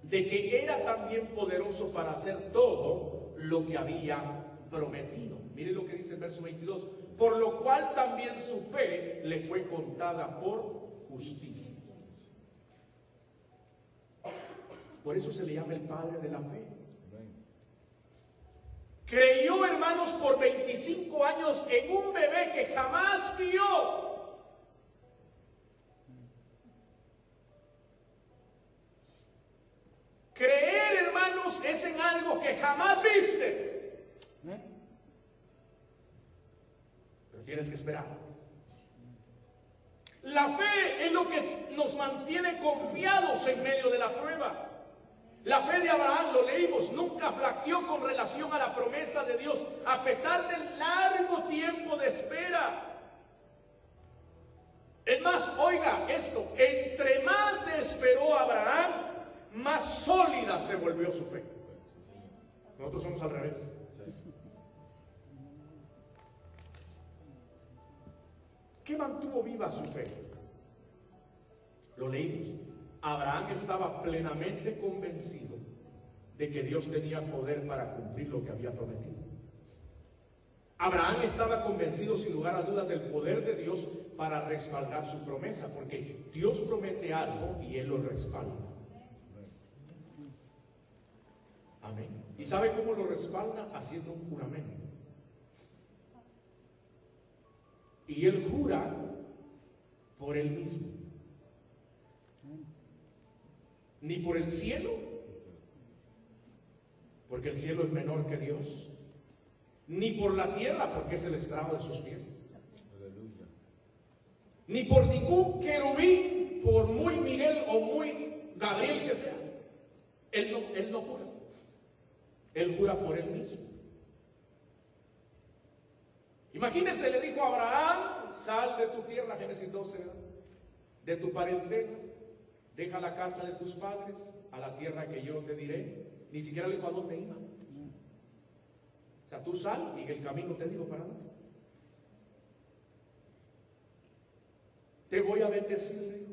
de que era también poderoso para hacer todo lo que había prometido. Mire lo que dice el verso 22: por lo cual también su fe le fue contada por justicia. Por eso se le llama el padre de la fe. Creyó, hermanos, por 25 años en un bebé que jamás vio. Creer, hermanos, es en algo que jamás vistes. Pero tienes que esperar. La fe es lo que nos mantiene confiados en medio de la prueba. La fe de Abraham, lo leímos, nunca flaqueó con relación a la promesa de Dios, a pesar del largo tiempo de espera. Es más, oiga esto: entre más esperó Abraham, más sólida se volvió su fe. Nosotros somos al revés. ¿Qué mantuvo viva su fe? Lo leímos. Abraham estaba plenamente convencido de que Dios tenía poder para cumplir lo que había prometido. Abraham estaba convencido, sin lugar a dudas, del poder de Dios para respaldar su promesa, porque Dios promete algo y Él lo respalda. Amén. ¿Y sabe cómo lo respalda? Haciendo un juramento. Y Él jura por Él mismo. Ni por el cielo, porque el cielo es menor que Dios, ni por la tierra, porque es el estrado de sus pies. Aleluya. Ni por ningún querubín, por muy Miguel o muy Gabriel que sea. Él no jura. Él jura por Él mismo. Imagínese, le dijo a Abraham: sal de tu tierra, Génesis 12, ¿verdad?, de tu parentela, deja la casa de tus padres, a la tierra que yo te diré. Ni siquiera le dijo a dónde iba. O sea, tú sal y en el camino te digo para dónde. Te voy a bendecir, le dijo.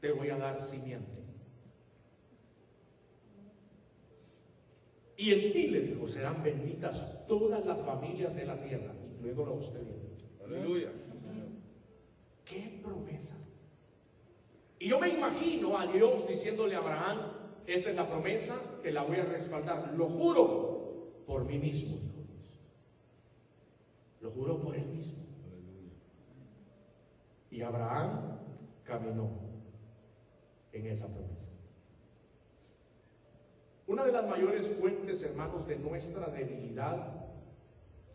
Te voy a dar simiente. Y en ti, le dijo, serán benditas todas las familias de la tierra, incluyéndolo a usted. Aleluya. ¡Qué promesa! Y yo me imagino a Dios diciéndole a Abraham: esta es la promesa, te la voy a respaldar. Lo juro por mí mismo, dijo Dios. Lo juro por Él mismo. Y Abraham caminó en esa promesa. Una de las mayores fuentes, hermanos, de nuestra debilidad,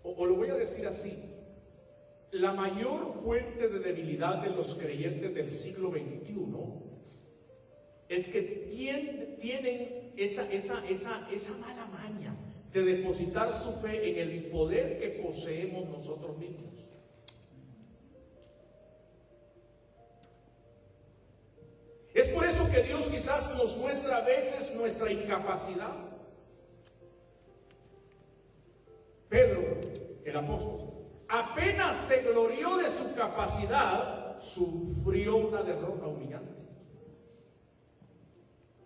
o lo voy a decir así, la mayor fuente de debilidad de los creyentes del siglo XXI es que tienen esa mala maña de depositar su fe en el poder que poseemos nosotros mismos. quizás nos muestra a veces nuestra incapacidad. Pedro, el apóstol, apenas se glorió de su capacidad, sufrió una derrota humillante.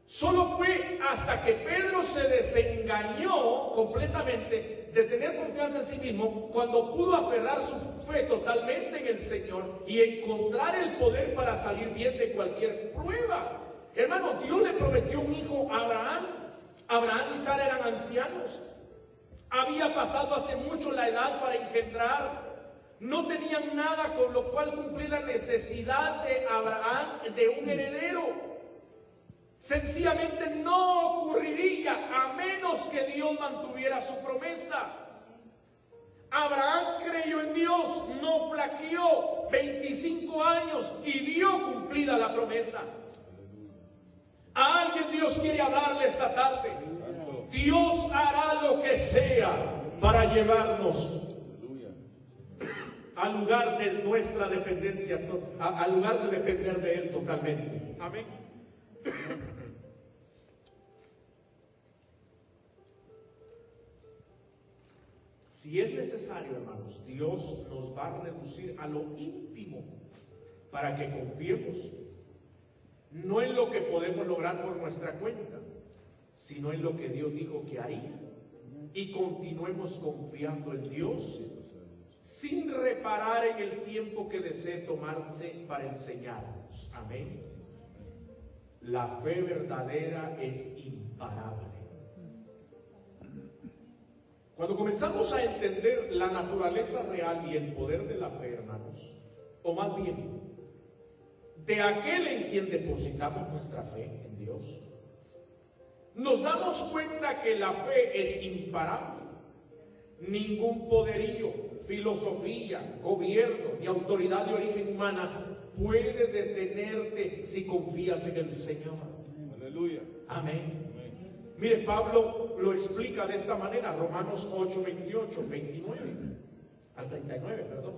Solo fue hasta que Pedro se desengañó completamente de tener confianza en sí mismo, cuando pudo aferrar su fe totalmente en el Señor y encontrar el poder para salir bien de cualquier prueba. Hermano, Dios le prometió un hijo a Abraham. Abraham y Sara eran ancianos. Había pasado hace mucho la edad para engendrar. No tenían nada con lo cual cumplir la necesidad de Abraham de un heredero. Sencillamente no ocurriría a menos que Dios mantuviera su promesa. Abraham creyó en Dios, no flaqueó, 25 años y vio cumplida la promesa. A alguien Dios quiere hablarle esta tarde. Dios hará lo que sea para llevarnos al lugar de nuestra dependencia, al lugar de depender de Él totalmente. Amén. Si es necesario, hermanos, Dios nos va a reducir a lo ínfimo para que confiemos no en lo que podemos lograr por nuestra cuenta, sino en lo que Dios dijo que haría, y continuemos confiando en Dios sin reparar en el tiempo que desee tomarse para enseñarnos. Amén. La fe verdadera es imparable. Cuando comenzamos a entender la naturaleza real y el poder de la fe, hermanos, o más bien, de aquel en quien depositamos nuestra fe, en Dios, nos damos cuenta que la fe es imparable. Ningún poderío, filosofía, gobierno ni autoridad de origen humana puede detenerte si confías en el Señor. Aleluya. Amén. Mire, Pablo lo explica de esta manera, Romanos 8, 28, 29, al 39, perdón.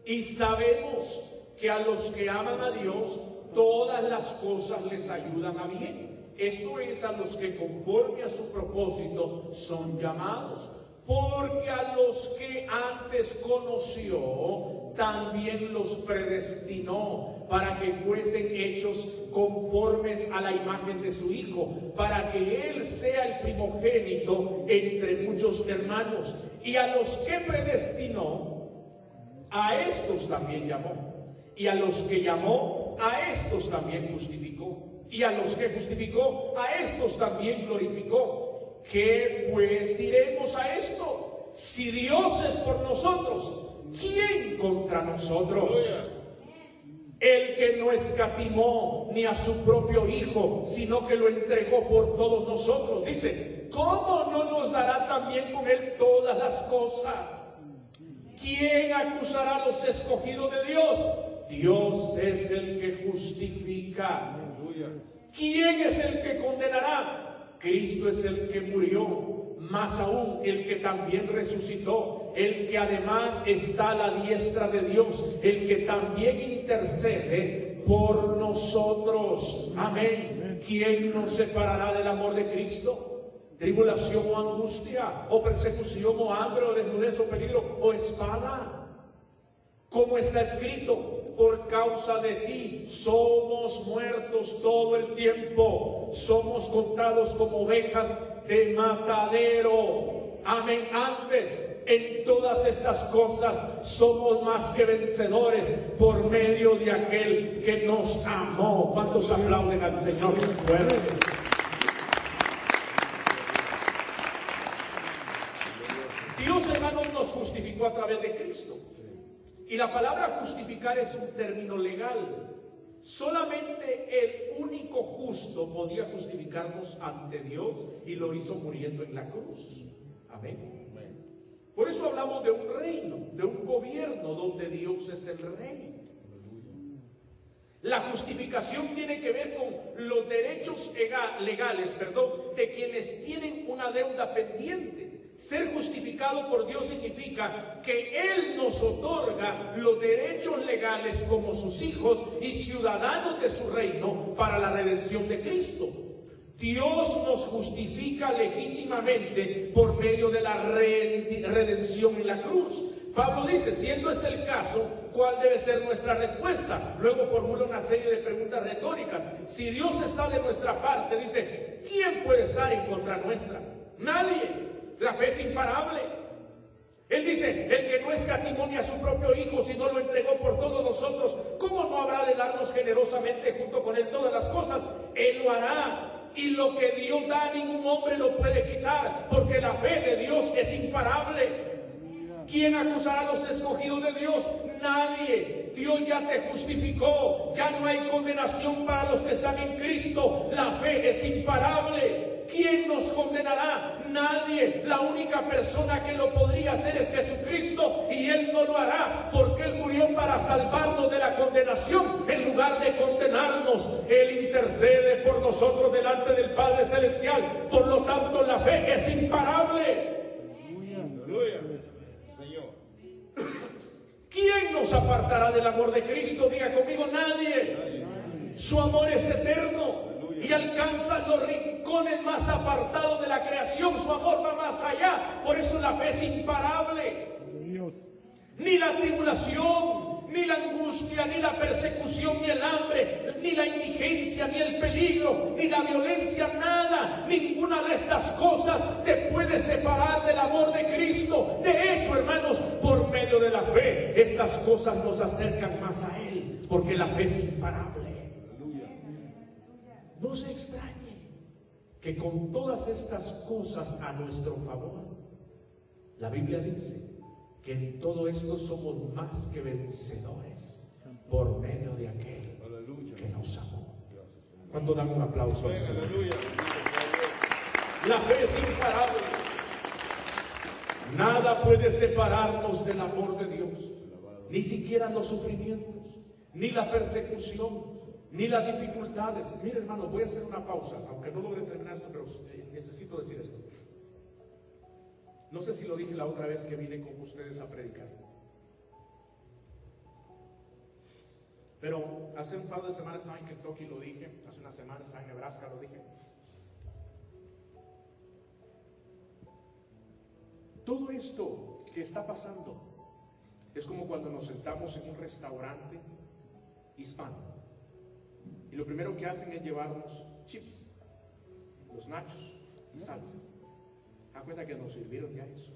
Y sabemos que a los que aman a Dios, todas las cosas les ayudan a bien. Esto es, a los que conforme a su propósito son llamados. Porque a los que antes conoció, también los predestinó para que fuesen hechos conformes a la imagen de su Hijo, para que Él sea el primogénito entre muchos hermanos. Y a los que predestinó, a estos también llamó. Y a los que llamó, a estos también justificó. Y a los que justificó, a estos también glorificó. ¿Qué pues diremos a esto? Si Dios es por nosotros, ¿quién contra nosotros? El que no escatimó ni a su propio Hijo, sino que lo entregó por todos nosotros. Dice, ¿cómo no nos dará también con Él todas las cosas? ¿Quién acusará a los escogidos de Dios? Dios es el que justifica. ¿Quién es el que condenará? Cristo es el que murió, más aún el que también resucitó, el que además está a la diestra de Dios, el que también intercede por nosotros. Amén. ¿Quién nos separará del amor de Cristo? ¿Tribulación o angustia, o persecución o hambre, o desnudez o peligro, o espada? Como está escrito, por causa de ti somos muertos todo el tiempo, somos contados como ovejas de matadero. Amén. Antes, en todas estas cosas somos más que vencedores por medio de aquel que nos amó. ¿Cuántos aplauden al Señor? Fuerte. Dios, hermanos, nos justificó a través de Cristo. Y la palabra justificar es un término legal. Solamente el único justo podía justificarnos ante Dios, y lo hizo muriendo en la cruz. Amén. Por eso hablamos de un reino, de un gobierno donde Dios es el rey. La justificación tiene que ver con los derechos legales, de quienes tienen una deuda pendiente. Ser justificado por Dios significa que Él nos otorga los derechos legales como sus hijos y ciudadanos de su reino para la redención de Cristo. Dios nos justifica legítimamente por medio de la redención en la cruz. Pablo dice, siendo este el caso, ¿cuál debe ser nuestra respuesta? Luego formula una serie de preguntas retóricas. Si Dios está de nuestra parte, dice, ¿quién puede estar en contra nuestra? Nadie. La fe es imparable. Él dice, el que no escatimó ni a su propio Hijo, sino lo entregó por todos nosotros, ¿cómo no habrá de darnos generosamente junto con Él todas las cosas? Él lo hará. Y lo que Dios da, ningún hombre lo puede quitar, porque la fe de Dios es imparable. ¿Quién acusará a los escogidos de Dios? Nadie. Dios ya te justificó. Ya no hay condenación para los que están en Cristo. La fe es imparable. ¿Quién nos condenará? Nadie. La única persona que lo podría hacer es Jesucristo, y Él no lo hará, porque Él murió para salvarnos de la condenación. En lugar de condenarnos, Él intercede por nosotros delante del Padre Celestial. Por lo tanto, la fe es imparable. Aleluya. Señor. ¿Quién nos apartará del amor de Cristo? Diga conmigo, nadie. Su amor es eterno y alcanza los rincones más apartados de la creación. Su amor va más allá. Por eso la fe es imparable. Ni la tribulación, ni la angustia, ni la persecución, ni el hambre, ni la indigencia, ni el peligro, ni la violencia, nada, ninguna de estas cosas te puede separar del amor de Cristo. De hecho, hermanos, por medio de la fe, estas cosas nos acercan más a Él, porque la fe es imparable. No se extrañe que con todas estas cosas a nuestro favor, la Biblia dice que en todo esto somos más que vencedores por medio de aquel que nos amó. ¿Cuánto dan un aplauso al Señor? La fe es imparable. Nada puede separarnos del amor de Dios, ni siquiera los sufrimientos, ni la persecución, ni las dificultades. Mire, hermano, voy a hacer una pausa, aunque no logre terminar esto, pero necesito decir esto. No sé si lo dije la otra vez que vine con ustedes a predicar, pero hace un par de semanas estaba en Kentucky, lo dije. Hace una semana estaba en Nebraska, lo dije. Todo esto que está pasando es como cuando nos sentamos en un restaurante hispano y lo primero que hacen es llevarnos chips, los nachos y salsa. Da cuenta que nos sirvieron ya eso.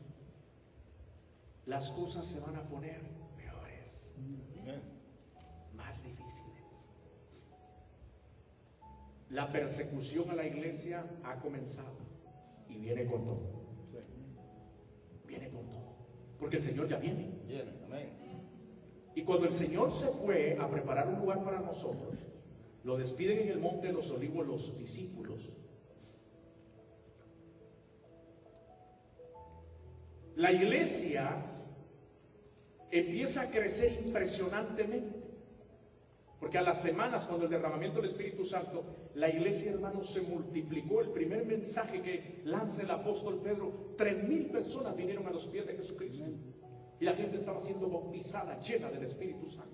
Las cosas se van a poner peores, más difíciles. La persecución a la iglesia ha comenzado y viene con todo. Viene con todo, porque el Señor ya viene. Y cuando el Señor se fue a preparar un lugar para nosotros, lo despiden en el monte de los olivos los discípulos. La iglesia empieza a crecer impresionantemente, porque a las semanas, cuando el derramamiento del Espíritu Santo, la iglesia, hermanos, se multiplicó. El primer mensaje que lanza el apóstol Pedro, 3,000 personas vinieron a los pies de Jesucristo, y la gente estaba siendo bautizada, llena del Espíritu Santo.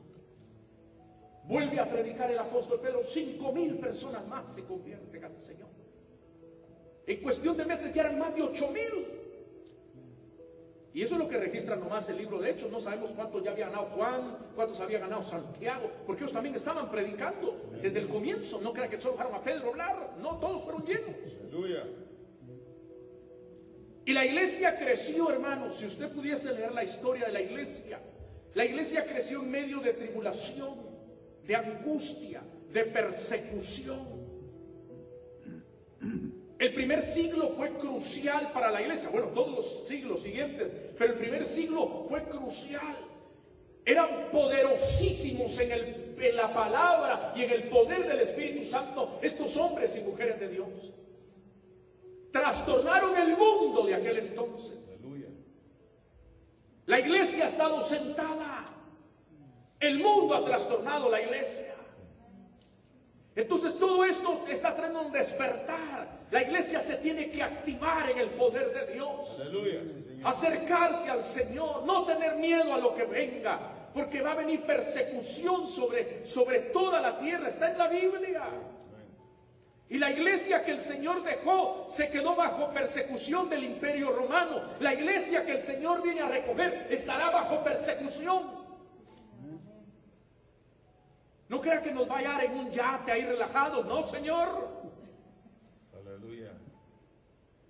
Vuelve a predicar el apóstol Pedro, 5,000 personas más se convierten al Señor. En cuestión de meses ya eran más de 8,000. Y eso es lo que registra nomás el libro de Hechos. No sabemos cuántos ya había ganado Juan, cuántos había ganado Santiago, porque ellos también estaban predicando desde el comienzo. No crean que solo dejaron a Pedro hablar, no, todos fueron llenos. Aleluya. Y la iglesia creció, hermanos. Si usted pudiese leer la historia de la iglesia creció en medio de tribulación, de angustia, de persecución. El primer siglo fue crucial para la iglesia. Bueno, todos los siglos siguientes, pero el primer siglo fue crucial. Eran poderosísimos en la palabra y en el poder del Espíritu Santo estos hombres y mujeres de Dios. Trastornaron el mundo de aquel entonces. Aleluya. La iglesia ha estado sentada. El mundo ha trastornado la iglesia. Entonces todo esto está trayendo un despertar. La iglesia se tiene que activar en el poder de Dios. Aleluya. Sí, Señor. Acercarse al Señor, no tener miedo a lo que venga, porque va a venir persecución sobre toda la tierra. Está en la Biblia. Y la iglesia que el Señor dejó se quedó bajo persecución del Imperio Romano. La iglesia que el Señor viene a recoger estará bajo persecución. No crea que nos va a hallar en un yate ahí relajado. No, Señor. Aleluya.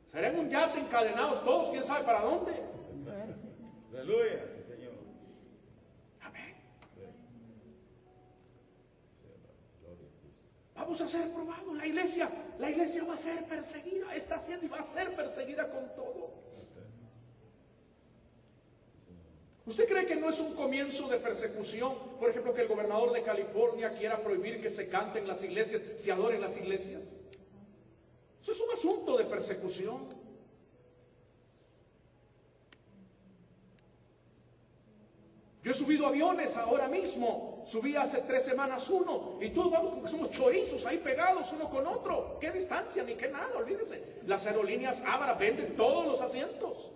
Será en un yate encadenados todos, quién sabe para dónde. Aleluya. Sí, Señor. Amén. Sí. Gloria a Cristo. Vamos a ser probados. La iglesia va a ser perseguida. Está siendo y va a ser perseguida con todo. ¿Usted cree que no es un comienzo de persecución? Por ejemplo, que el gobernador de California quiera prohibir que se cante en las iglesias, se adore en las iglesias. Eso es un asunto de persecución. Yo he subido aviones ahora mismo. Subí hace 3 semanas uno. Y todos vamos porque somos chorizos ahí pegados uno con otro. ¿Qué distancia? Ni qué nada, olvídense. Las aerolíneas ahora venden todos los asientos.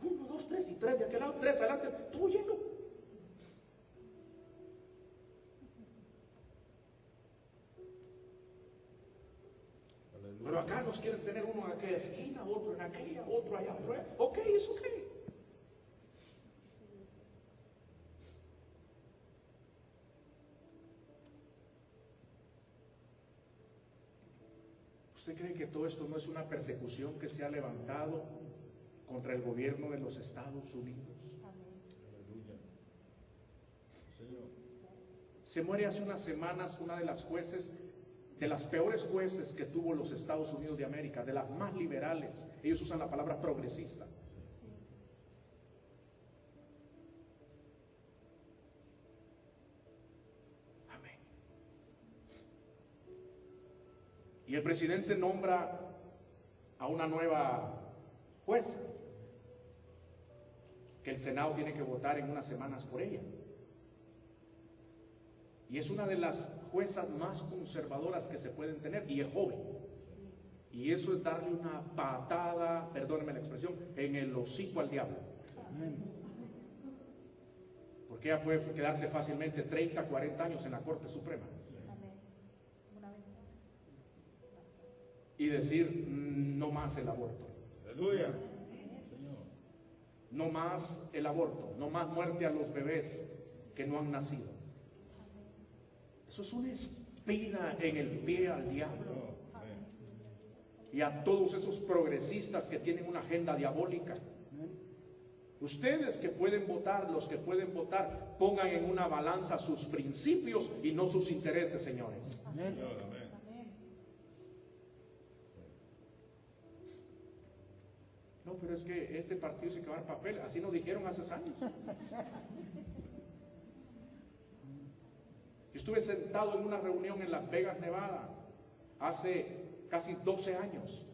1, 2, 3 y 3 de aquel lado, 3 adelante, todo lleno. Pero acá nos quieren tener uno en aquella esquina, otro en aquella, otro allá, otro allá. Ok, es ok. ¿Usted cree que todo esto no es una persecución que se ha levantado contra el gobierno de los Estados Unidos? Aleluya. Señor. Se muere hace unas semanas una de las jueces, de las peores jueces que tuvo los Estados Unidos de América, de las más liberales. Ellos usan la palabra progresista. Amén. Y el presidente nombra a una nueva jueza, que el Senado tiene que votar en unas semanas por ella. Y es una de las juezas más conservadoras que se pueden tener, y es joven. Y eso es darle una patada, perdónenme la expresión, en el hocico al diablo. Porque ella puede quedarse fácilmente 30, 40 años en la Corte Suprema. Y decir, no más el aborto. Aleluya. No más el aborto, no más muerte a los bebés que no han nacido. Eso es una espina en el pie al diablo y a todos esos progresistas que tienen una agenda diabólica. Ustedes que pueden votar, los que pueden votar, pongan en una balanza sus principios y no sus intereses, señores. Amén. No, pero es que este partido se queda en papel, así nos dijeron hace años. Yo estuve sentado en una reunión en Las Vegas, Nevada, hace casi 12 años,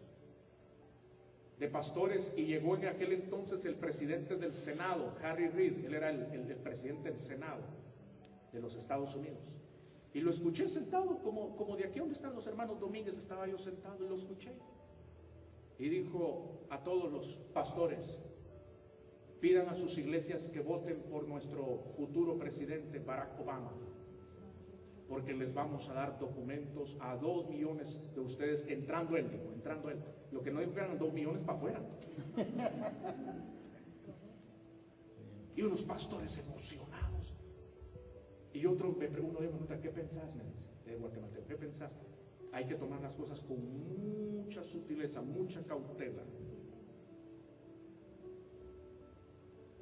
de pastores, y llegó en aquel entonces el presidente del Senado, Harry Reid. Él era el presidente del Senado de los Estados Unidos. Y lo escuché sentado, como de aquí donde están los hermanos Domínguez, estaba yo sentado y lo escuché. Y dijo a todos los pastores: pidan a sus iglesias que voten por nuestro futuro presidente Barack Obama, porque les vamos a dar documentos a 2 millones de ustedes entrando él. Lo que no dijo que eran 2 millones para afuera. Y unos pastores emocionados. Y otro me pregunta, ¿qué pensás? Me dice, de Guatemala, ¿qué pensás? Hay que tomar las cosas con mucha sutileza, mucha cautela.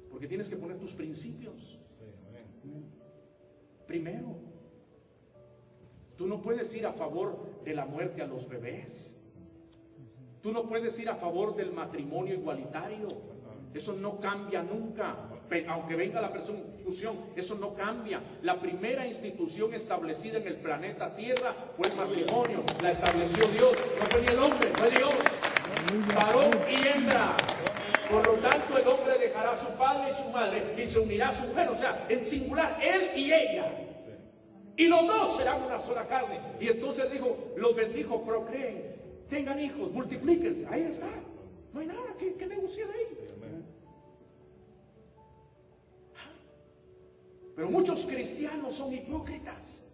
Porque tienes que poner tus principios. Primero. Tú no puedes ir a favor de la muerte a los bebés. Tú no puedes ir a favor del matrimonio igualitario. Eso no cambia nunca. Aunque venga la persecución, eso no cambia. La primera institución establecida en el planeta Tierra fue el matrimonio. La estableció Dios. No fue ni el hombre, fue Dios. Varón y hembra. Por lo tanto, el hombre dejará a su padre y su madre y se unirá a su mujer. O sea, en singular, él y ella. Y los dos serán una sola carne. Y entonces dijo, los bendijo, procreen, tengan hijos, multiplíquense. Ahí está. No hay nada que negociar ahí. Pero muchos cristianos son hipócritas,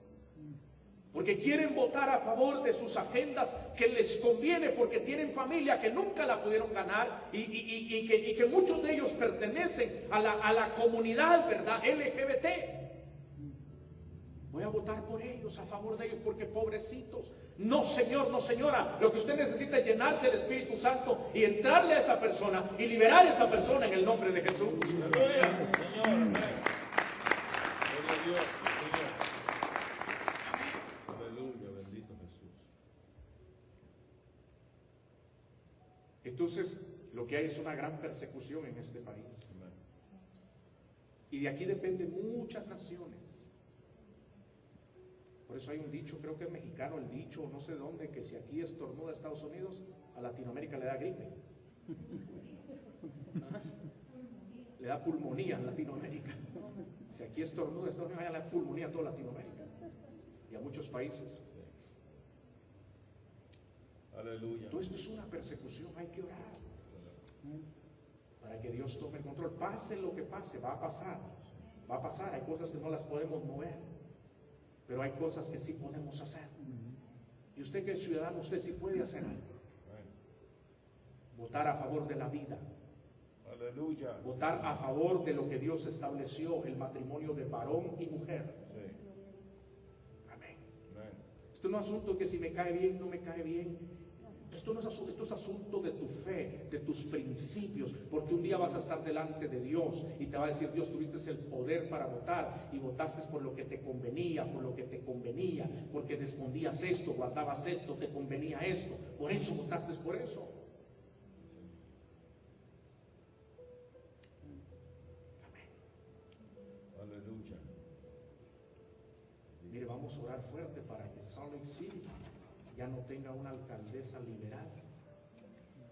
porque quieren votar a favor de sus agendas que les conviene, porque tienen familia que nunca la pudieron ganar y que muchos de ellos pertenecen a la comunidad, ¿verdad?, LGBT. Voy a votar por ellos, a favor de ellos, porque pobrecitos. No, señor, no, señora. Lo que usted necesita es llenarse del Espíritu Santo y entrarle a esa persona y liberar a esa persona en el nombre de Jesús. Aleluya, Señor. Amén. Gloria a Dios, Señor. Aleluya, bendito Jesús. Entonces, lo que hay es una gran persecución en este país. Amén. Y de aquí dependen muchas naciones. Por eso hay un dicho, creo que es mexicano el dicho, no sé dónde, que si aquí estornuda Estados Unidos, a Latinoamérica le da gripe. Le da pulmonía en Latinoamérica. Si aquí estornuda Estados Unidos, le da pulmonía a toda Latinoamérica y a muchos países. Aleluya. Todo esto es una persecución, hay que orar para que Dios tome el control. Pase lo que pase, va a pasar. Va a pasar, hay cosas que no las podemos mover, pero hay cosas que sí podemos hacer. Y usted que es ciudadano, usted sí puede hacer algo. Votar a favor de la vida. Aleluya. Votar a favor de lo que Dios estableció, el matrimonio de varón y mujer. Sí. Amén. Amén. Esto no es asunto que si me cae bien, no me cae bien. Esto no es asunto, esto es asunto de tu fe, de tus principios, porque un día vas a estar delante de Dios y te va a decir: Dios, tuviste el poder para votar y votaste por lo que te convenía, porque escondías esto, guardabas esto, te convenía esto, por eso votaste por eso. Amén. Aleluya. Mire, vamos a orar fuerte para que Salt Lake City ya no tenga una alcaldesa liberal,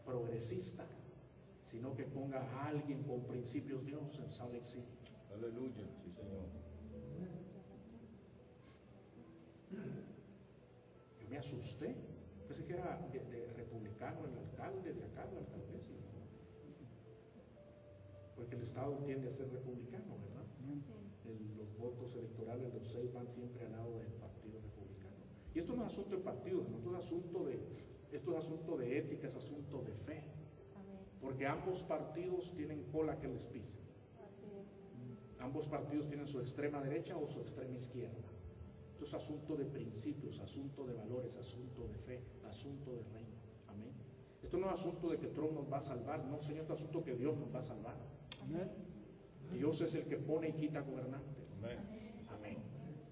progresista, sino que ponga a alguien con principios de Dios en Salt Lake City. Aleluya, sí, Señor. Yo me asusté, pensé que era de republicano el alcalde de acá, la alcaldesa, porque el Estado tiende a ser republicano, ¿verdad? Los votos electorales, los 6 van siempre al lado del Partido Republicano. Y esto no es asunto de partidos, no es asunto de ética, es asunto de fe. Porque ambos partidos tienen cola que les pise. Ambos partidos tienen su extrema derecha o su extrema izquierda. Esto es asunto de principios, asunto de valores, asunto de fe, asunto de reino. Amén. Esto no es asunto de que Trump nos va a salvar, no, Señor, es asunto que Dios nos va a salvar. Amén. Dios es el que pone y quita gobernantes. Amén. Amén.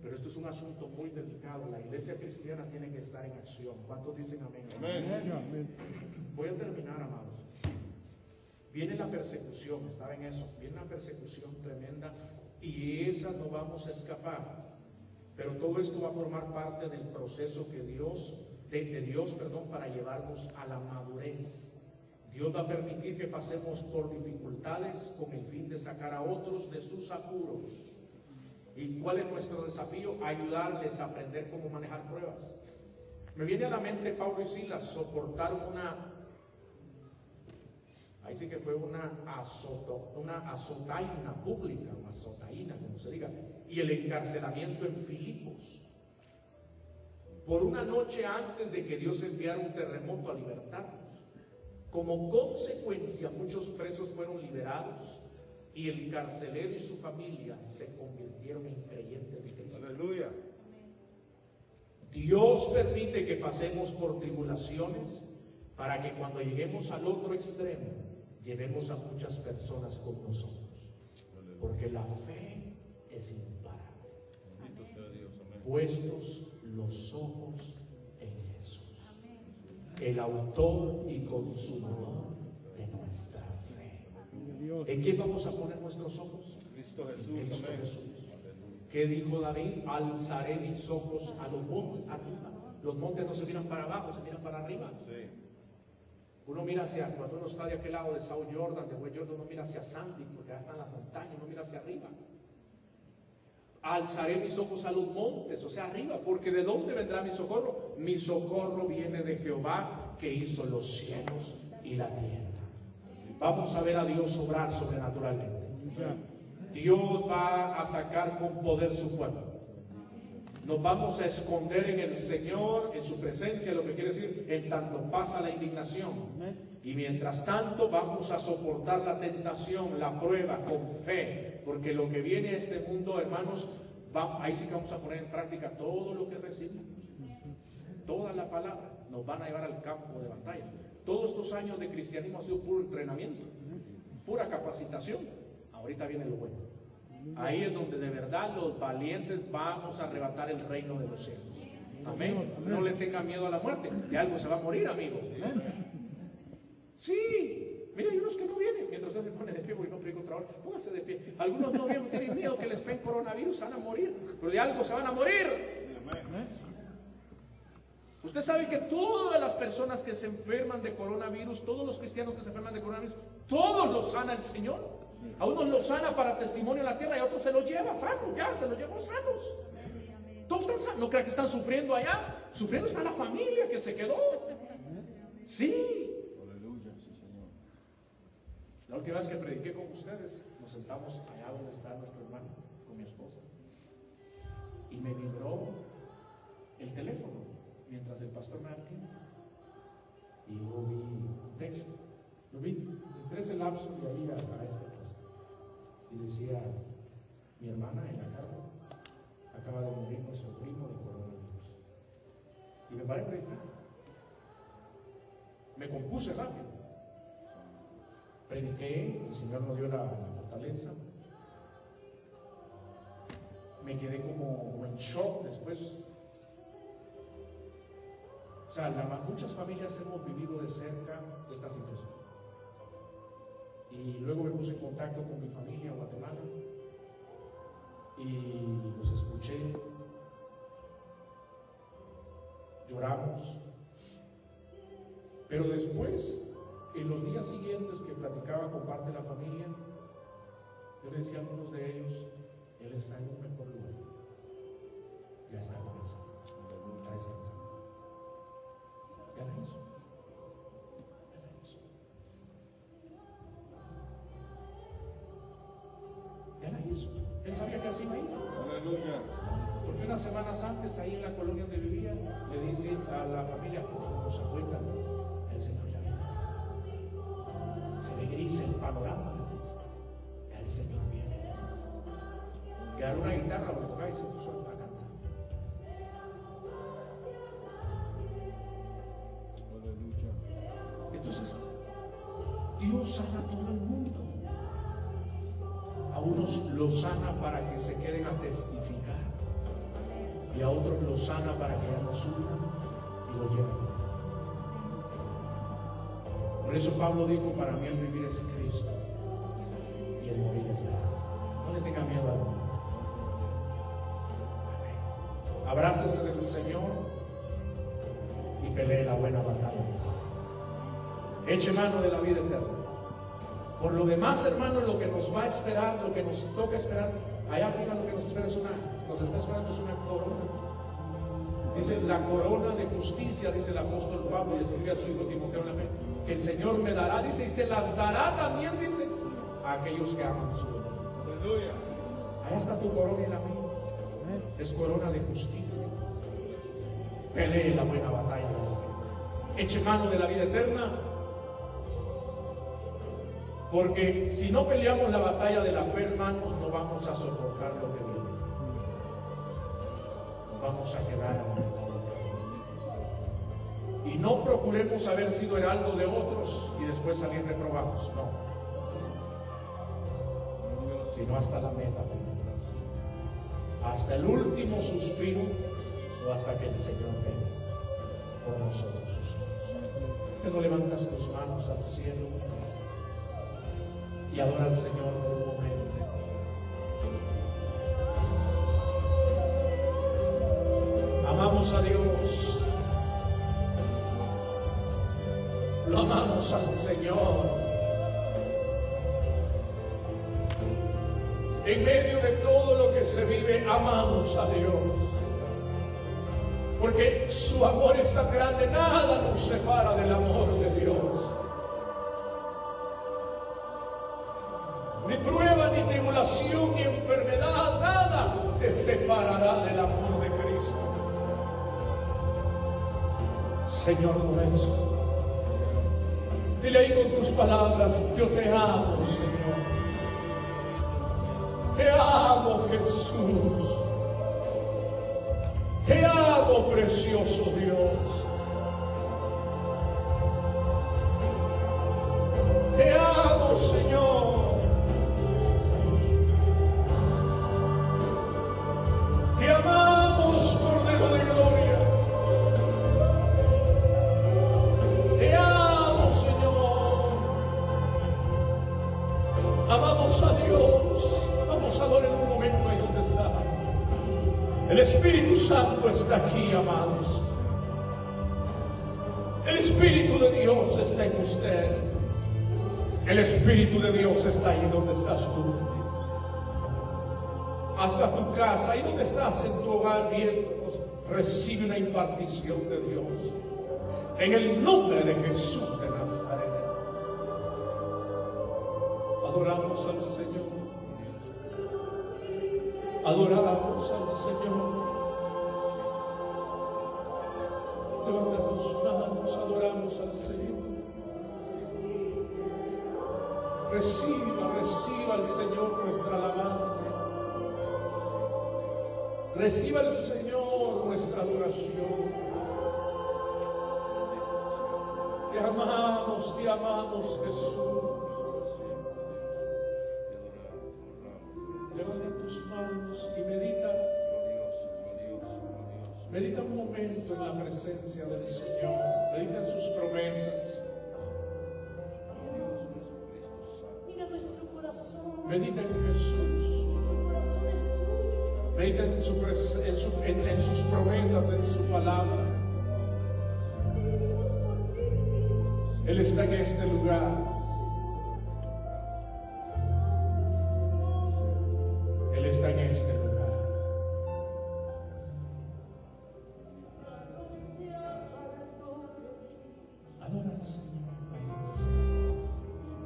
Pero esto es un asunto muy delicado. La iglesia cristiana tiene que estar en acción. ¿Cuántos dicen amén? Amén. Voy a terminar, amados. Viene la persecución, estaba en eso. Viene una persecución tremenda y esa no vamos a escapar. Pero todo esto va a formar parte del proceso que Dios, para llevarnos a la madurez. Dios va a permitir que pasemos por dificultades con el fin de sacar a otros de sus apuros. ¿Y cuál es nuestro desafío? Ayudarles a aprender cómo manejar pruebas. Me viene a la mente Pablo y Silas soportaron ahí sí que fue una azotaina pública, una azotaina, como se diga, y el encarcelamiento en Filipos. Por una noche antes de que Dios enviara un terremoto a libertarnos. Como consecuencia, muchos presos fueron liberados y el carcelero y su familia se convirtieron en creyentes de Cristo. Aleluya. Dios permite que pasemos por tribulaciones para que cuando lleguemos al otro extremo, llevemos a muchas personas con nosotros. Porque la fe es imparable. Bendito sea Dios. Amén. Puestos los ojos en Jesús, el autor y consumador de nuestra fe. ¿En quién vamos a poner nuestros ojos? Cristo En Jesús. Cristo Amén. Jesús. Aleluya. ¿Qué dijo David? Alzaré mis ojos a los montes, arriba. Los montes no se miran para abajo, se miran para arriba. Sí. Uno mira hacia, cuando uno está de aquel lado de South Jordan, de West Jordan, uno mira hacia Sandy, porque allá están las montañas, uno mira hacia arriba. Alzaré mis ojos a los montes, o sea, arriba, porque ¿de dónde vendrá mi socorro? Mi socorro viene de Jehová, que hizo los cielos y la tierra. Vamos a ver a Dios obrar sobrenaturalmente. Dios va a sacar con poder su pueblo. Nos vamos a esconder en el Señor, en su presencia, lo que quiere decir, en tanto pasa la indignación. Y mientras tanto vamos a soportar la tentación, la prueba con fe, porque lo que viene a este mundo, hermanos, ahí sí que vamos a poner en práctica todo lo que recibimos. Toda la palabra nos van a llevar al campo de batalla. Todos estos años de cristianismo ha sido puro entrenamiento, pura capacitación. Ahorita viene lo bueno. Ahí es donde de verdad los valientes vamos a arrebatar el reino de los cielos. Amén. No le tenga miedo a la muerte. De algo se va a morir, amigos. Sí. Mira, hay unos que no vienen. Mientras usted se pone de pie, porque no predico otra hora, póngase de pie. Algunos no vienen, tienen miedo que les den coronavirus, van a morir. Pero de algo se van a morir. Usted sabe que todas las personas que se enferman de coronavirus, todos los cristianos que se enferman de coronavirus, todos los sana el Señor. A unos los sana para testimonio en la tierra y a otros se los lleva sanos, ya se los llevó sanos. Todos están sanos. No crean que están sufriendo allá. Sufriendo está la familia que se quedó. Sí. La última vez que prediqué con ustedes, nos sentamos allá donde está nuestro hermano, con mi esposa. Y me vibró el teléfono mientras el pastor me atiende. Y yo vi un texto. Lo vi, entré ese lapso de ahí a este texto. Y decía, mi hermana en la carne acaba de morir nuestro primo de coronavirus. Y me paré a predicar. Me compuse rápido. Prediqué, el Señor nos dio la fortaleza. Me quedé como en shock después. O sea, muchas familias hemos vivido de cerca esta situación. Y luego me puse en contacto con mi familia en Guatemala y los escuché, lloramos, pero después, en los días siguientes que platicaba con parte de la familia, yo le decía a algunos de ellos, él está en un mejor lugar, ya está descansando, ya la hizo. Él sabía que así iba a ir. Porque unas semanas antes, ahí en la colonia donde vivía, le dice a la familia, nos acuerdan, el Señor ya viene. Se ve gris el panorama, le dice. El Señor viene, le dice. Y agarró una guitarra, lo tocaba y se puso a cantar. Entonces, Dios sana a todo el mundo. A unos los sana para que se queden a testificar y a otros los sana para que ya no sufran y lo lleven. Por eso Pablo dijo, para mí el vivir es Cristo y el morir es ganancia. No le tenga miedo a Dios. Abrácese del Señor y pelee la buena batalla. Eche mano de la vida eterna. Por lo demás, hermanos, lo que nos va a esperar, lo que nos toca esperar, allá arriba lo que nos espera nos está esperando es una corona. Dice, la corona de justicia, dice el apóstol Pablo, y escribe a su hijo Timoteo en la fe, que el Señor me dará, dice, y usted las dará también, dice, a aquellos que aman su nombre. Aleluya. Allá está tu corona y la mía. Es corona de justicia. Pelee la buena batalla de la fe. Eche mano de la vida eterna. Porque si no peleamos la batalla de la fe, hermanos, no vamos a soportar lo que viene. Nos vamos a quedar a mitad del camino. Y no procuremos haber sido heraldo de otros y después salir reprobados. No. Sino hasta la meta final. Hasta el último suspiro o hasta que el Señor venga por nosotros sus hijos. Que no levantas tus manos al cielo y adora al Señor por un momento. Amamos a Dios. Amamos al Señor. En medio de todo lo que se vive, amamos a Dios. Porque su amor es tan grande, nada nos separa del amor de Dios. Ni prueba, ni tribulación, ni enfermedad, nada te separará del amor de Cristo. Señor nuestro, dile ahí con tus palabras: yo te amo, Señor. Te amo, Jesús. Te amo, precioso Dios. Te amo, Señor. Te amamos, Cordero de Gloria. Te amo, Señor. Amamos a Dios. Vamos a adorar en un momento ahí donde está. El Espíritu Santo está aquí, amados. El Espíritu de Dios está en usted. El Espíritu de Dios está ahí donde estás tú. Hasta tu casa, ahí donde estás, en tu hogar viéndonos, recibe una impartición de Dios. En el nombre de Jesús de Nazaret. Adoramos al Señor. Adoramos al Señor. Levanta tus manos, adoramos al Señor. Reciba al Señor nuestra alabanza. Reciba al Señor nuestra adoración. Te amamos, Jesús. Levanta tus manos y medita un momento en la presencia del Señor. Medita en sus promesas. Mira nuestro corazón. Medita en Jesús. Nuestro corazón es tuyo. Medita en sus promesas, en su palabra. Si vivimos por ti, vivimos. Él está en este lugar. Él está en este lugar. Adora al Señor.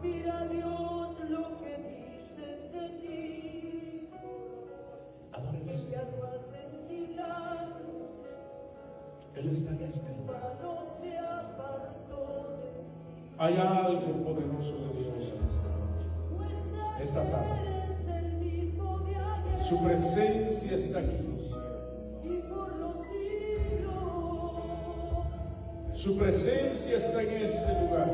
Mira, Dios, lo que dicen de ti. Adora al Que Señor. ya no haces milagros. Él está en este lugar. No se apartó de ti. Hay algo poderoso de Dios en esta noche, esta tarde. Eres el mismo de ayer. Su presencia está aquí. Y por los siglos. Su presencia está en este lugar.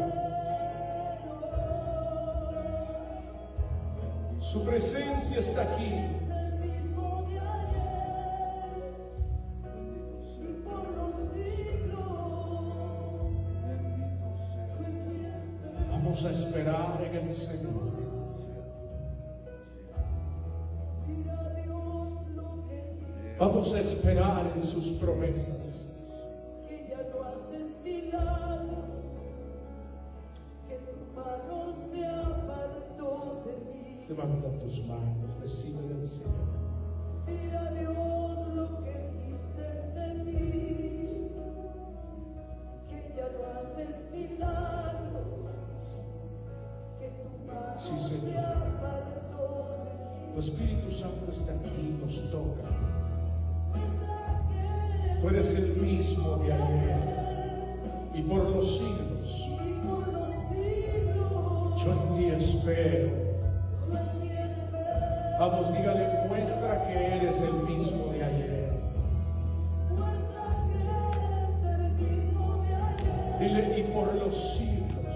Su presencia está aquí. El mismo de ayer. Y por los siglos. Vamos a esperar en el Señor. Mira, Dios, lo que dice. Vamos a esperar en sus promesas. Que ya no haces milagros, que tu mano se apartó de mí. Levanta tus manos, recibe del Señor. Mira, Dios, lo que dicen de ti, que ya no haces milagros, que tu mano Sí, se Señor. apartó de mí. Tu Espíritu Santo está aquí, nos toca. Muestra que eres Tú eres el mismo de ayer y por los siglos. y por los siglos. Yo en ti espero. Yo en ti espero. Vamos, dígale, muestra que eres el mismo de ayer. Muestra que eres el mismo de ayer. Dile, y por los siglos,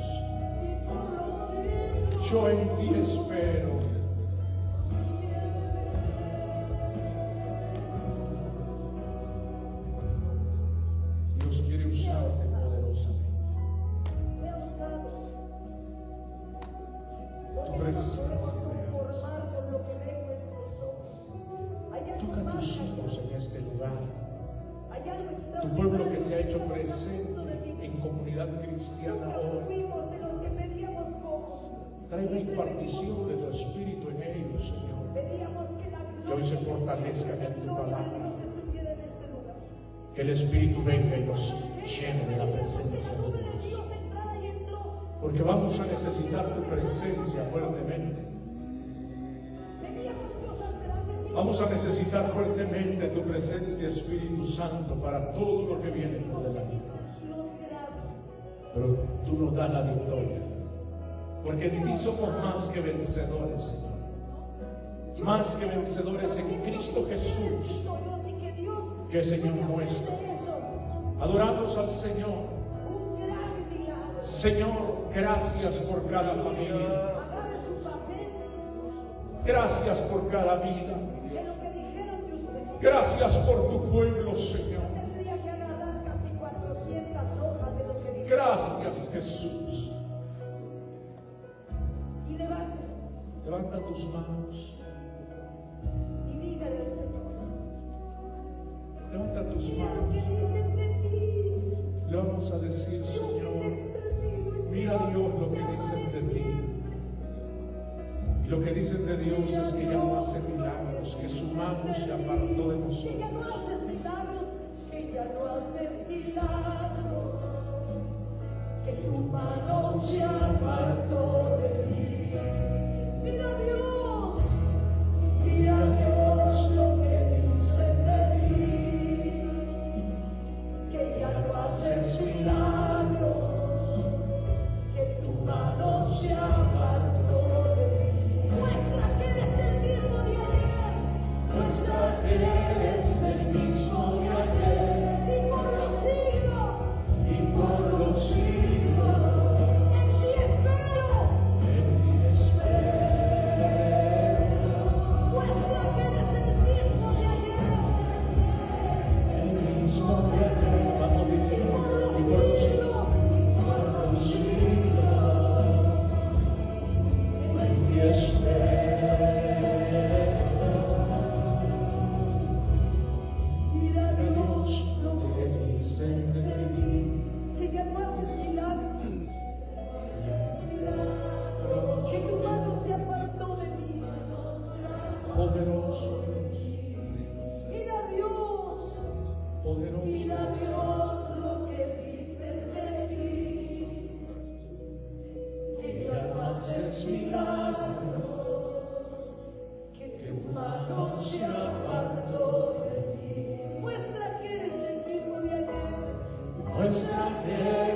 Y por los siglos. yo en ti espero. Dios quiere usarte poderosamente. Sea usado. Tu Porque no presencia podemos me conformar con lo que ven nuestros ojos. Hay algo Toca a más tus allá. hijos en este lugar. Hay algo Tu extraordinario pueblo que se ha que hecho está pasando presente de mi en en comunidad cristiana Nunca hoy. fuimos de los que pedíamos cómo. Trae la Siempre impartición de tu Espíritu en ellos, Señor. pedíamos que la Que hoy se gloria, fortalezcan en tu la gloria palabra. de Dios estuviera en este lugar. Que el Espíritu venga y nos llene de la presencia de de Dios. Dios entrara y entró. Porque vamos a necesitar tu presencia fuertemente. Pedíamos cosas grandes y Vamos a necesitar fuertemente tu presencia, Espíritu Santo, para todo lo que viene por delante. Dios graves. Pero tú nos das la victoria. Porque en ti somos más que vencedores, Señor. Más que vencedores en Cristo Jesús, que es Señor nuestro. Adoramos al Señor. Un gran milagro. Señor, gracias por cada familia. Agarre su papel Gracias por cada vida. de lo que dijeron de usted. Gracias por tu pueblo, Señor. Tendría que agarrar casi 400 hojas de lo que dijeron. Gracias, Jesús. Y levante Levanta tus manos. y dígale al Señor. Levanta tus Mira lo manos. que dicen de ti. Le vamos a decir, Yo que te he Señor, servido y mira Dios lo que te dicen amaré de ti. siempre. Y lo que dicen de Dios es que ya no hace milagros, que su mano se apartó de Que ya no nosotros. haces milagros, que ya no haces milagros, que tu mano se apartó de mí. Mira Dios lo que dicen de ti, que ya no haces milagros, que tu mano se apartó de mí. Muestra que eres el mismo de ayer. Muestra que eres el mismo de ayer. Y por los siglos. En ti espero. Muestra que eres el mismo de ayer. Vamos a Y vivir. por los Y por los siglos. En ti Mira Dios lo que dicen de de ti. mí, que ya no haces milagros, que tu mano se apartó de mí. Poderoso Dios, Mira Dios poderoso Dios. lo que dicen de ti, que ya no haces milagros, que tu mano se apartó de mí. Muestra que eres el mismo de ayer. Muestra que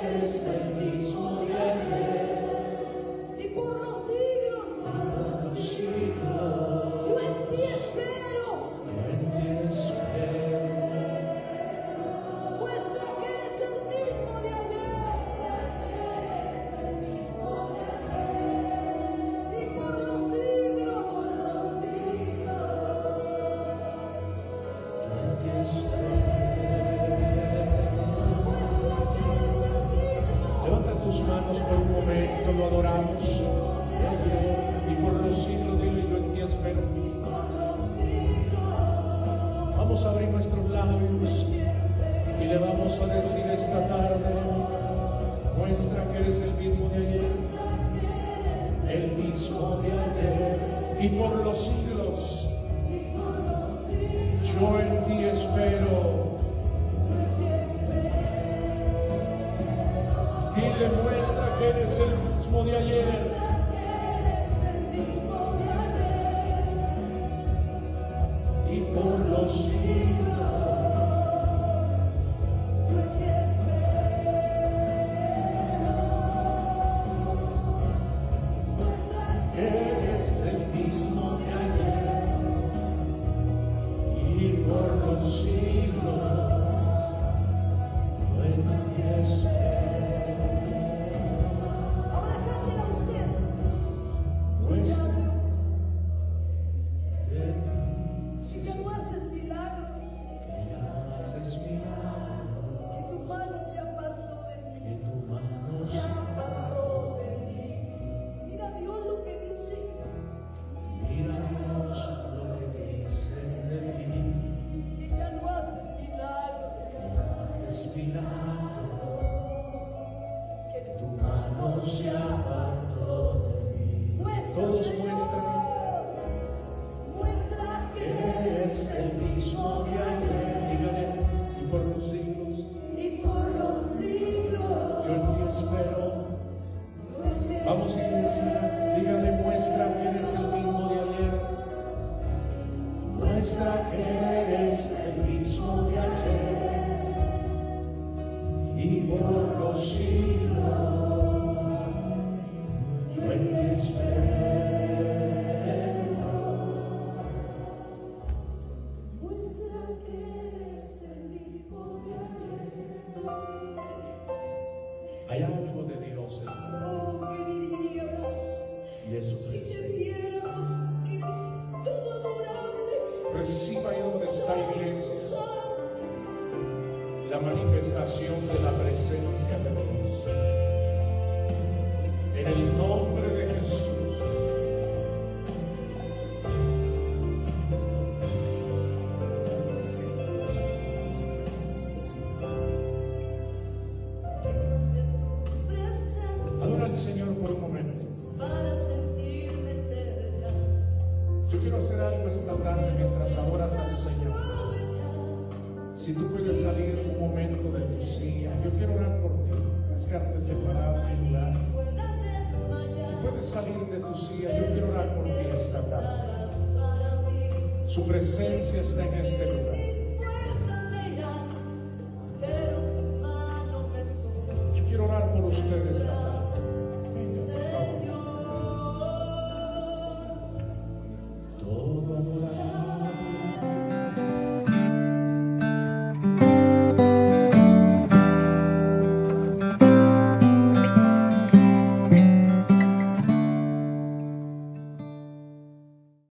eres el mismo de ayer. Y por los siglos, yo en ti espero. En ti Muestra que eres el mismo de ayer. Y por los siglos, muestra que eres el mismo. Levanta tus manos por un momento, lo adoramos. Y por los siglos, dile, yo en ti espero. Vamos a abrir nuestros labios y le vamos a decir esta tarde, muestra que eres el mismo de ayer, el mismo de ayer, y por los siglos, yo en ti espero. Dile, muestra que eres el mismo de ayer. Y por los siglos, eres el mismo de ayer. Y por los siglos, yo en ti espero. Ahora cántela usted. Muestra de ti. Si ya no haces milagros, Que ya haces milagros, que tu mano se apartó de mí. que tu mano Se apartó de mí. Mira Dios lo que dice. mira Dios lo que dicen de ti, Que ya no haces milagros. que haces milagros, espero. Vamos, iglesia, dígale, muestra que eres el mismo de ayer. Muestra que eres el mismo de ayer y por los siglos yo en ti espero. Muestra que eres el mismo de ayer. Hay algo de Dios esta noche. Oh, ¿qué diríamos Y es su si presencia. entendiéramos que eres todo adorable? Reciba ahí donde está, iglesia, Santo, la manifestación de la presencia de Dios. En el nombre de Jesús. Adora al Señor por un momento. para sentirme cerca, Yo quiero hacer algo esta tarde mientras adoras al Señor. Si tú puedes salir un momento de tu silla, yo quiero orar por ti. Puedes quedarte separado en el lugar. pueda desmayar. Si puedes salir de tu silla, yo quiero orar por ti esta tarde. Para mí, Su presencia está en este lugar.